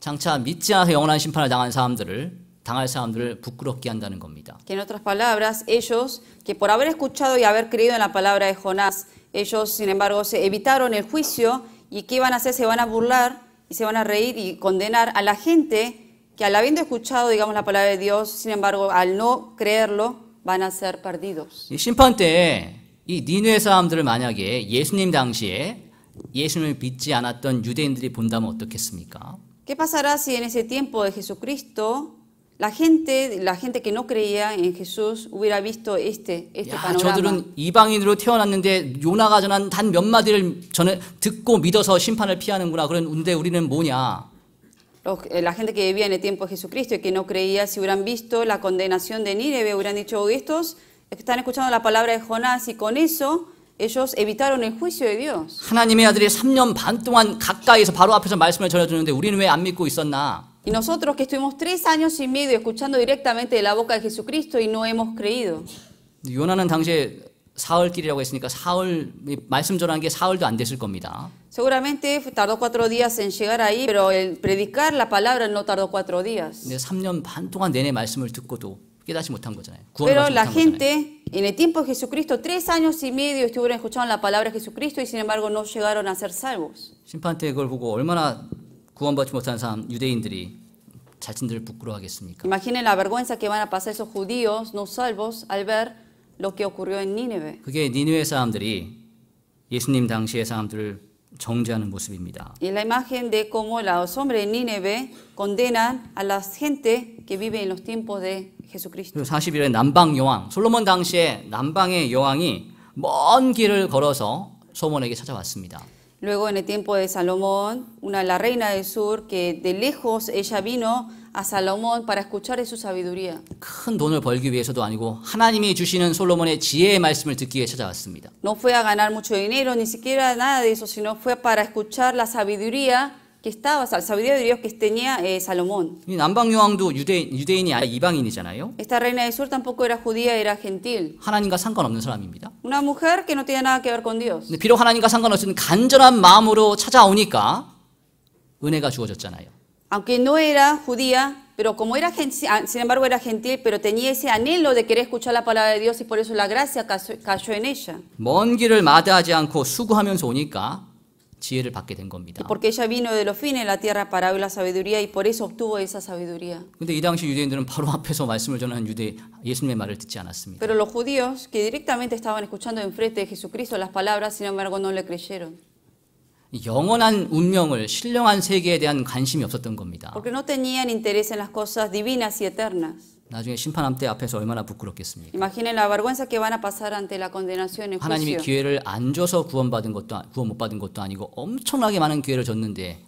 장차 믿지 않아서 영원한 심판을 당할 사람들을 부끄럽게 한다는 겁니다. Que en otras palabras, ellos, que por haber escuchado y haber creído en la palabra de Jonás, ellos, sin embargo, se evitaron el juicio, y ¿qué van a hacer? Se van a burlar y se van a reír y condenar a la gente que, al habiendo escuchado, digamos, la palabra de Dios, sin embargo, al no creerlo, van a ser perdidos. 이 심판 때 이 니느웨 사람들을 만약에 예수님 당시에 예수님을 믿지 않았던 유대인들이 본다면 어떻겠습니까? ¿Qué pasará si en ese tiempo de Jesucristo la gente que no creía en Jesús hubiera visto este 야, panorama? 저들은 이방인으로 태어났는데 요나가 전한 단 몇 마디를 듣고 믿어서 심판을 피하는구나. 그런데 우리는 뭐냐? La gente que vivía en el tiempo de Jesucristo y que no creía, si hubieran visto la condenación de Nínive, hubieran dicho, estos están escuchando la palabra de Jonás, y con eso ellos evitaron el juicio de Dios. 하나님의 아들이 3년 반 동안 가까이서 바로 앞에서 말씀을 전해주는데 우리는 왜 안 믿고 있었나? Y nosotros que estuvimos 3 años y medio escuchando directamente de la boca de Jesucristo y no hemos creído. 요나는 당시에 사흘길이라고 했으니까 말씀 전하는 게 사흘도 안 됐을 겁니다. Seguramente tardó 4 días en llegar ahí, pero el predicar la palabra no tardó 4 días. 근데 3년 반 동안 내내 말씀을 듣고도 깨닫지 못한 거잖아요. Pero la gente, en el tiempo de Jesucristo, 3 años y medio estuvieron escuchando la palabra de Jesucristo y sin embargo no llegaron a ser salvos. 심판 때 그걸 보고 얼마나 구원받지 못한 사람 유대인들이 자신들을 부끄러워하겠습니까? Imaginen la vergüenza que van a pasar esos judíos no salvos al ver lo que ocurrió en Nínive. 그게 니느웨 사람들이 예수님 당시의 사람들을 정죄하는 모습입니다. Y es la imagen de cómo los hombres de Nínive condenan a la gente que vive en los tiempos de Jesucristo. 그리고 41의 남방 여왕, 솔로몬 당시에 남방의 여왕이 먼 길을 걸어서 솔로몬에게 찾아왔습니다. Luego en el tiempo de Salomón, la reina del sur, que de lejos ella vino a Salomón para escuchar de su sabiduría. 큰 돈을 벌기 위해서도 아니고 하나님이 주시는 솔로몬의 지혜의 말씀을 듣기 위해 찾아왔습니다. No fue a ganar mucho dinero, ni siquiera nada de eso, sino fue para escuchar la sabiduría que estaba, la sabiduría de Dios que tenía Salomón. 이 남방 여왕도 유대인이 아니라 이방인이잖아요. Esta reina del sur tampoco era judía, era gentil. 하나님과 상관없는 사람입니다. Una mujer que no tenía nada que ver con Dios. 근데 비록 하나님과 상관없는 간절한 마음으로 찾아오니까 은혜가 주어졌잖아요. Aunque no era judía, pero como era sin embargo era gentil, pero tenía ese anhelo de querer escuchar la palabra de Dios y por eso la gracia cayó en ella. 먼 길을 마다하지 않고 수고하면서 오니까 지혜를 받게 된 겁니다. Porque ella vino de los fines de la tierra para oír la sabiduría y por eso obtuvo esa sabiduría. 근데 이 당시 유대인들은 바로 앞에서 말씀을 전하는 예수님의 말을 듣지 않았습니다. Pero los judíos que directamente estaban escuchando enfrente de Jesucristo las palabras, sin embargo no le creyeron. 영원한 운명을 신령한 세계에 대한 관심이 없었던 겁니다. Porque no tenían interés en las cosas divinas y eternas. 나중에 심판함 때 앞에서 얼마나 부끄럽겠습니까? Imaginen la vergüenza que van a pasar ante la condenación en 하나님이 juicio. 기회를 안 줘서 구원 못 받은 것도 아니고 엄청나게 많은 기회를 줬는데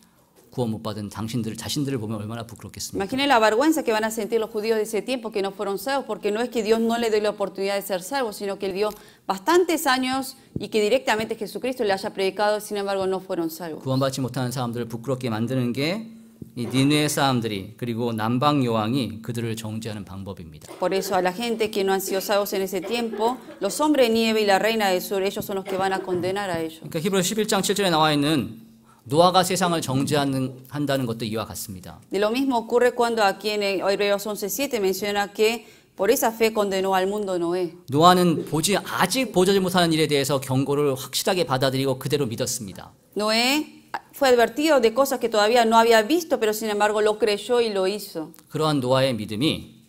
구원 못 받은 자신들을 보면 얼마나 부끄럽겠습니까? Imaginen la vergüenza que van a sentir los judíos de ese tiempo que no fueron salvos, porque no es que Dios no le dio la oportunidad de ser salvos, sino que Él dio bastantes años y que directamente Jesucristo le haya predicado, sin embargo no fueron salvos. 구원받지 못하는 사람들을 부끄럽게 만드는 게 이 니느웨 사람들이 그리고 남방 여왕이 그들을 정죄하는 방법입니다. Por eso a la gente que no han sido salvos en ese tiempo, los hombres de Nínive y la reina del sur, ellos son los que van a condenar a ellos. 그러니까 히브리서 11장 7절에 나와 있는 노아가 세상을 정죄한다는 것도 이와 같습니다. De lo mismo ocurre cuando aquí en Hebreos 11:7 menciona que por esa fe condenó al mundo Noé. 노아는 아직 보지 못하는 일에 대해서 경고를 확실하게 받아들이고 그대로 믿었습니다. Noé fue advertido de cosas que todavía no había visto, pero sin embargo lo creyó y lo hizo. 그러한 노아의 믿음이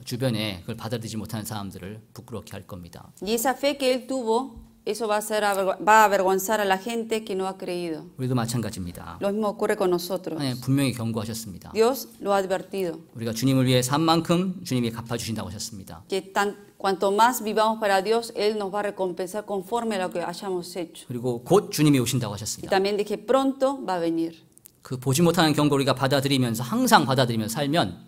주변에 그걸 받아들이지 못하는 사람들을 부끄럽게 할 겁니다. Y esa fe que él tuvo, eso va a avergonzar a la gente que no ha creído. 우리도 마찬가지입니다. Lo mismo ocurre con nosotros. 하나님 분명히 경고하셨습니다. Dios lo ha advertido. 우리가 주님을 위해 산 만큼 주님이 갚아주신다고 하셨습니다. Que cuanto más vivamos para Dios, Él nos va a recompensar conforme a lo que hayamos hecho. 그리고 곧 주님이 오신다고 Y 하셨습니다. también de que pronto va a venir. 그 보지 못하는 경고를 우리가 받아들이면서 항상 받아들이면서 살면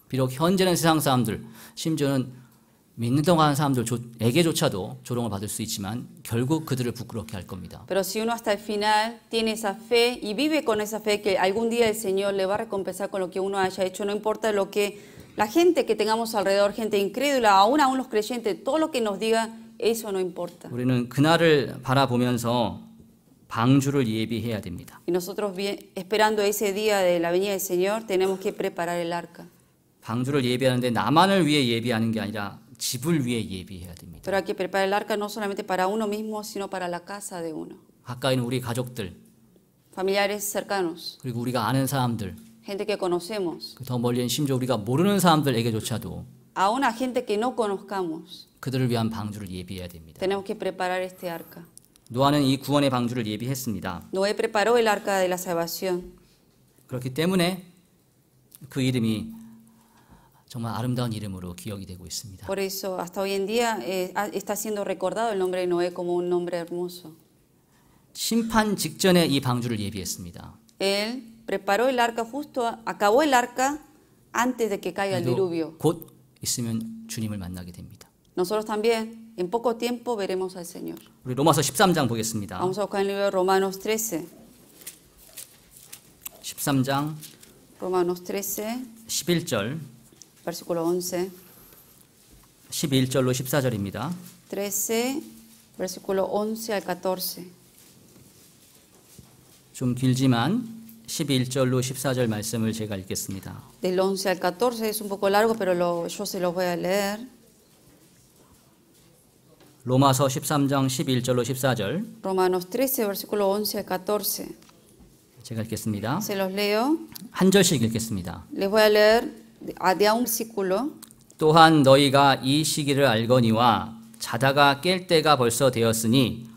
비록 현재는 세상 사람들 심지어는 믿는다고 하는 사람들에게조차도 조롱을 받을 수 있지만 결국 그들을 부끄럽게 할 겁니다. Pero si uno hasta el final tiene esa fe y vive con esa fe que algún día el Señor le va a recompensar con lo que uno haya hecho, no importa lo que la gente que tengamos alrededor, gente incrédula, aún los creyentes, todo lo que nos diga, eso no importa. 우리는 그날을 바라보면서 방주를 예비해야 됩니다. Y nosotros esperando ese día de la venida del Señor, tenemos que preparar el arca. 방주를 예비하는데 나만을 위해 예비하는 게 아니라 집을 위해 예비해야 됩니다. Pero hay que preparar el arca no solamente para uno mismo, sino para la casa de uno. 가까이 있는 우리 가족들, Familiares cercanos, 그리고 우리가 아는 사람들, gente que conocemos, 더 멀리는 심지어 우리가 모르는 사람들에게조차도 aún a gente que no conozcamos, 그들을 위한 방주를 예비해야 됩니다. tenemos que preparar este arca. 노아는 이 구원의 방주를 예비했습니다. Noé preparó el arca de la salvación. 그렇기 때문에 그 이름이 정말 아름다운 이름으로 기억이 되고 있습니다. Por eso, hasta hoy en día está siendo recordado el nombre de Noé como un nombre hermoso. 심판 직전에 이 방주를 예비했습니다. Él preparó el arca acabó el arca antes de que caiga el diluvio. 곧 있으면 주님을 만나게 됩니다. Nosotros también, en poco tiempo, veremos al Señor. 우리 로마서 13장 보겠습니다. Vamos a buscar el libro de Romanos 13. 13장 Romanos 13, 11절, versículo 11. 11절로 14절입니다. 13, versículo 11 al 14. 좀 길지만 11절로 14절 말씀을 제가 읽겠습니다. Del 11 al 14 es un poco largo, pero yo se los voy a leer. 로마서 13장 11절로 14절 Romanos 13, versículo 11 al 14. 제가 읽겠습니다. Se los leo. 한 절씩 읽겠습니다. Les voy a leer de a un versículo. 또한 너희가 이 시기를 알거니와 자다가 깰 때가 벌써 되었으니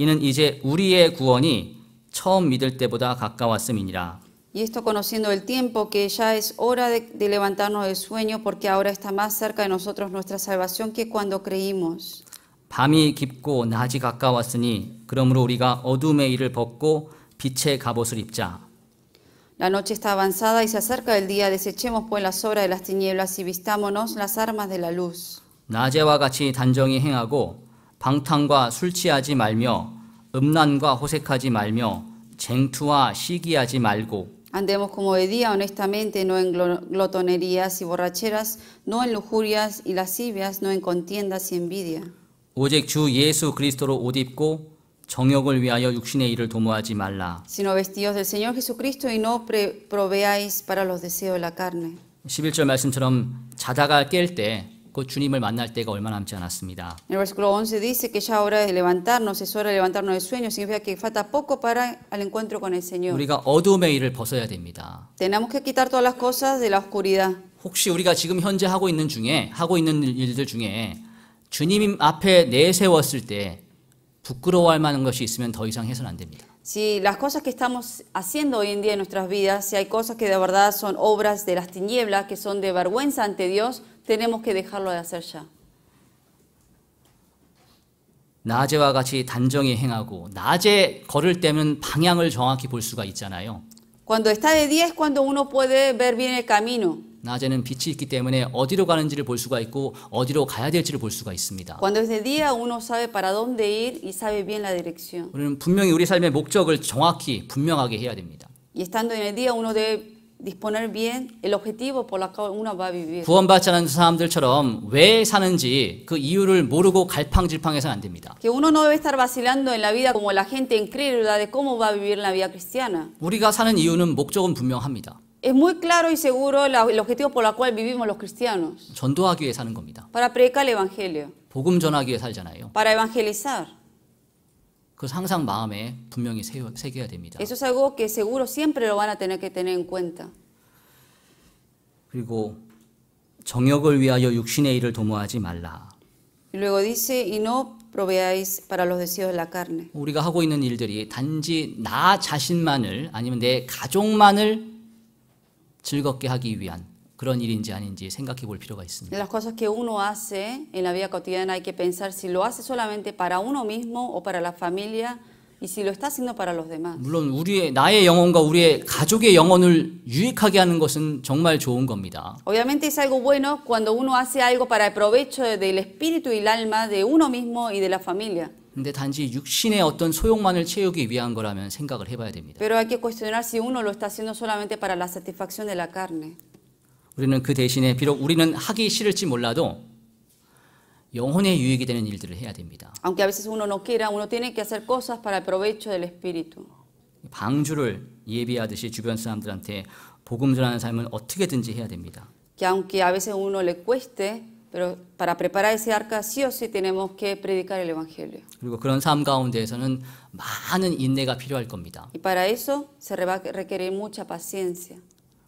이는 이제 우리의 구원이 처음 믿을 때보다 가까웠음이니라. Y esto conociendo el tiempo que ya es hora de levantarnos del sueño, porque ahora está más cerca de nosotros nuestra salvación que cuando creímos. 밤이 깊고 낮이 가까웠으니 그러므로 우리가 어둠의 일을 벗고 빛의 갑옷을 입자. La noche está avanzada y se acerca el día. Desechemos pues las obras de las tinieblas y vistámonos las armas de la luz. 낮에와 같이 단정히 행하고 방탕과 술 취하지 말며 음란과 호색하지 말며 쟁투와 시기하지 말고 Andemos como de día honestamente, no en glotonerías y borracheras, no en lujurias y lascivias, no en contiendas y envidia. 오직 주 예수 그리스도로 옷 입고 정욕을 위하여 육신의 일을 도모하지 말라. Sino vestidos del Señor Jesucristo y no proveáis para los deseos de la carne. 11절 말씀처럼 자다가 깰 때 곧 주님을 만날 때가 얼마 남지 않았습니다. En el versículo 11 dice que ya hora de levantarnos, es hora de levantarnos del sueño, significa que falta poco para el encuentro con el Señor. 우리가 어둠의 일을 벗어야 됩니다. Tenemos que quitar todas las cosas de la oscuridad. 혹시 우리가 지금 현재 하고 있는 일들 중에 주님 앞에 내세웠을 때 부끄러워할 만한 것이 있으면 더 이상 해서는 안 됩니다. Si las cosas que estamos haciendo hoy en día en nuestras vidas, si hay cosas que de verdad son obras de las tinieblas, que son de vergüenza ante Dios, tenemos que dejarlo de hacer ya. 낮에와 같이 단정히 행하고 낮에 걸을 때는 방향을 정확히 볼 수가 있잖아요. Cuando está de día es cuando uno puede ver bien el camino. 낮에는 빛이 있기 때문에 어디로 가는지를 볼 수가 있고 어디로 가야 될지를 볼 수가 있습니다. Cuando es de día uno sabe para dónde ir y sabe bien la dirección. 우리는 분명히 우리 삶의 목적을 정확히 분명하게 해야 됩니다. Y estando en el día uno debe disponer bien el objetivo por el cual uno va a vivir. 구원받지 않은 사람들처럼 왜 사는지 그 이유를 모르고 갈팡질팡해서는 안 됩니다. Que uno no debe estar vacilando en la vida como la gente incrédula de cómo va a vivir la vida cristiana. 우리가 사는 이유는 목적은 분명합니다. Es muy claro y seguro el objetivo por el cual vivimos los cristianos. 전도하기 위해 사는 겁니다. Para predicar el evangelio. 복음 전하기 위해 살잖아요. Para evangelizar. 그래서 항상 마음에 분명히 새겨야 됩니다. Eso es algo que seguro siempre lo van a tener que tener en cuenta. 그리고 정욕을 위하여 육신의 일을 도모하지 말라. Y luego dice, y no proveáis para los deseos de la carne. 우리가 하고 있는 일들이 단지 나 자신만을 아니면 내 가족만을 즐겁게 하기 위한 그런 일인지 아닌지 생각해 볼 필요가 있습니다. Las cosas que uno hace en la vida cotidiana hay que pensar si lo hace solamente para uno mismo o para la familia y si lo está haciendo para los demás. 물론 나의 영혼과 우리의 가족의 영혼을 유익하게 하는 것은 정말 좋은 겁니다. Obviamente es algo bueno cuando uno hace algo para el provecho del espíritu y el alma de uno mismo y de la familia. 근데 단지 육신의 어떤 소욕만을 채우기 위한 거라면 생각을 해봐야 됩니다. Pero hay que cuestionar si uno lo está haciendo solamente para la satisfacción de la carne. 우리는 그 대신에 비록 우리는 하기 싫을지 몰라도 영혼의 유익이 되는 일들을 해야 됩니다. Aunque a veces uno no quiera, uno tiene que hacer cosas para el provecho del espíritu. 방주를 예비하듯이 주변 사람들한테 복음 전하는 삶은 어떻게든지 해야 됩니다. Que aunque a veces uno le cueste, pero para preparar ese arca sí o sí tenemos que predicar el evangelio. 그리고 그런 삶 가운데에서는 많은 인내가 필요할 겁니다. Y para eso se va a requerir mucha paciencia.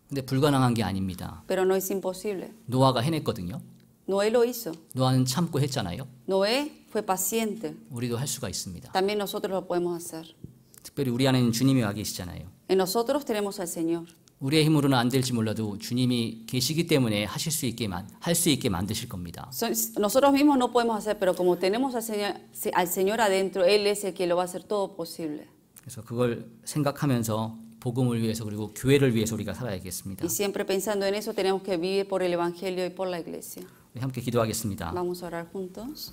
근데 불가능한 게 아닙니다. Pero no es imposible. 노아가 해냈거든요. Noé lo hizo. 노아는 참고 했잖아요. Noé fue paciente. 우리도 할 수가 있습니다. También nosotros lo podemos hacer. 특별히 우리 안에는 주님이 와 계시잖아요. En nosotros tenemos al Señor. 우리의 힘으로는 안 될지 몰라도 주님이 계시기 때문에 할 수 있게 만드실 겁니다. Nosotros mismos no podemos hacer, pero como tenemos al Señor adentro, Él es el que lo va a hacer todo posible. 그래서 그걸 생각하면서 복음을 위해서 그리고 교회를 위해서 우리가 살아야겠습니다. Y siempre pensando en eso tenemos que vivir por el Evangelio y por la Iglesia. 우리 함께 기도하겠습니다. Vamos a orar juntos.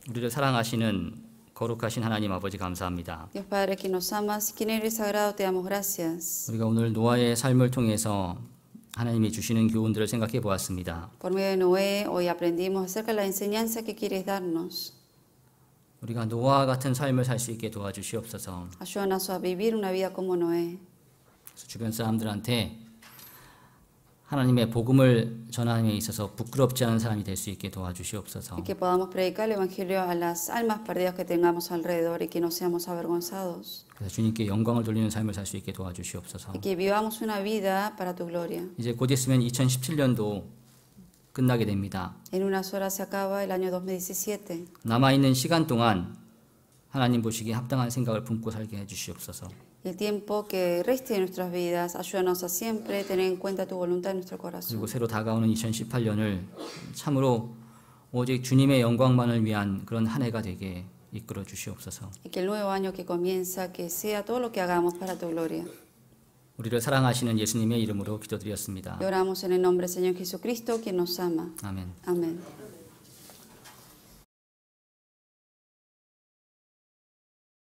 우리를 사랑하시는 거룩하신 하나님 아버지 감사합니다. Dios Padre que nos amas, quien eres sagrado, te damos gracias. 우리가 오늘 노아의 삶을 통해서 하나님이 주시는 교훈들을 생각해 보았습니다. Por medio de Noé, hoy aprendimos acerca de la enseñanza que quieres darnos. 우리가 노아 같은 삶을 살 수 있게 도와주시옵소서. Ayúdanos a vivir una vida como Noé. 주변 사람들한테 하나님의 복음을 전함에 있어서 부끄럽지 않은 사람이 될 수 있게 도와주시옵소서. Y que podamos predicar el Evangelio a las almas perdidas que tengamos alrededor y que no seamos avergonzados. 그래서 주님께 영광을 돌리는 삶을 살 수 있게 도와주시옵소서. Y que vivamos una vida para tu gloria. 이제 곧 있으면 2017년도 끝나게 됩니다. En unas horas se acaba el año 2017. 남아있는 시간 동안 하나님 보시기에 합당한 생각을 품고 살게 해주시옵소서. El tiempo que reste de nuestras vidas, ayúdanos a siempre tener en cuenta tu voluntad en nuestro 그리고 corazón. 새로 다가오는 2018년을 참으로 오직 주님의 영광만을 위한 그런 한 해가 되게 이끌어 주시옵소서. Y que el nuevo año que comienza, que sea todo lo que hagamos para tu gloria. 우리를 사랑하시는 예수님의 이름으로 기도드렸습니다. Y oramos en el nombre del Señor Jesucristo, quien nos ama. 아멘. Amén.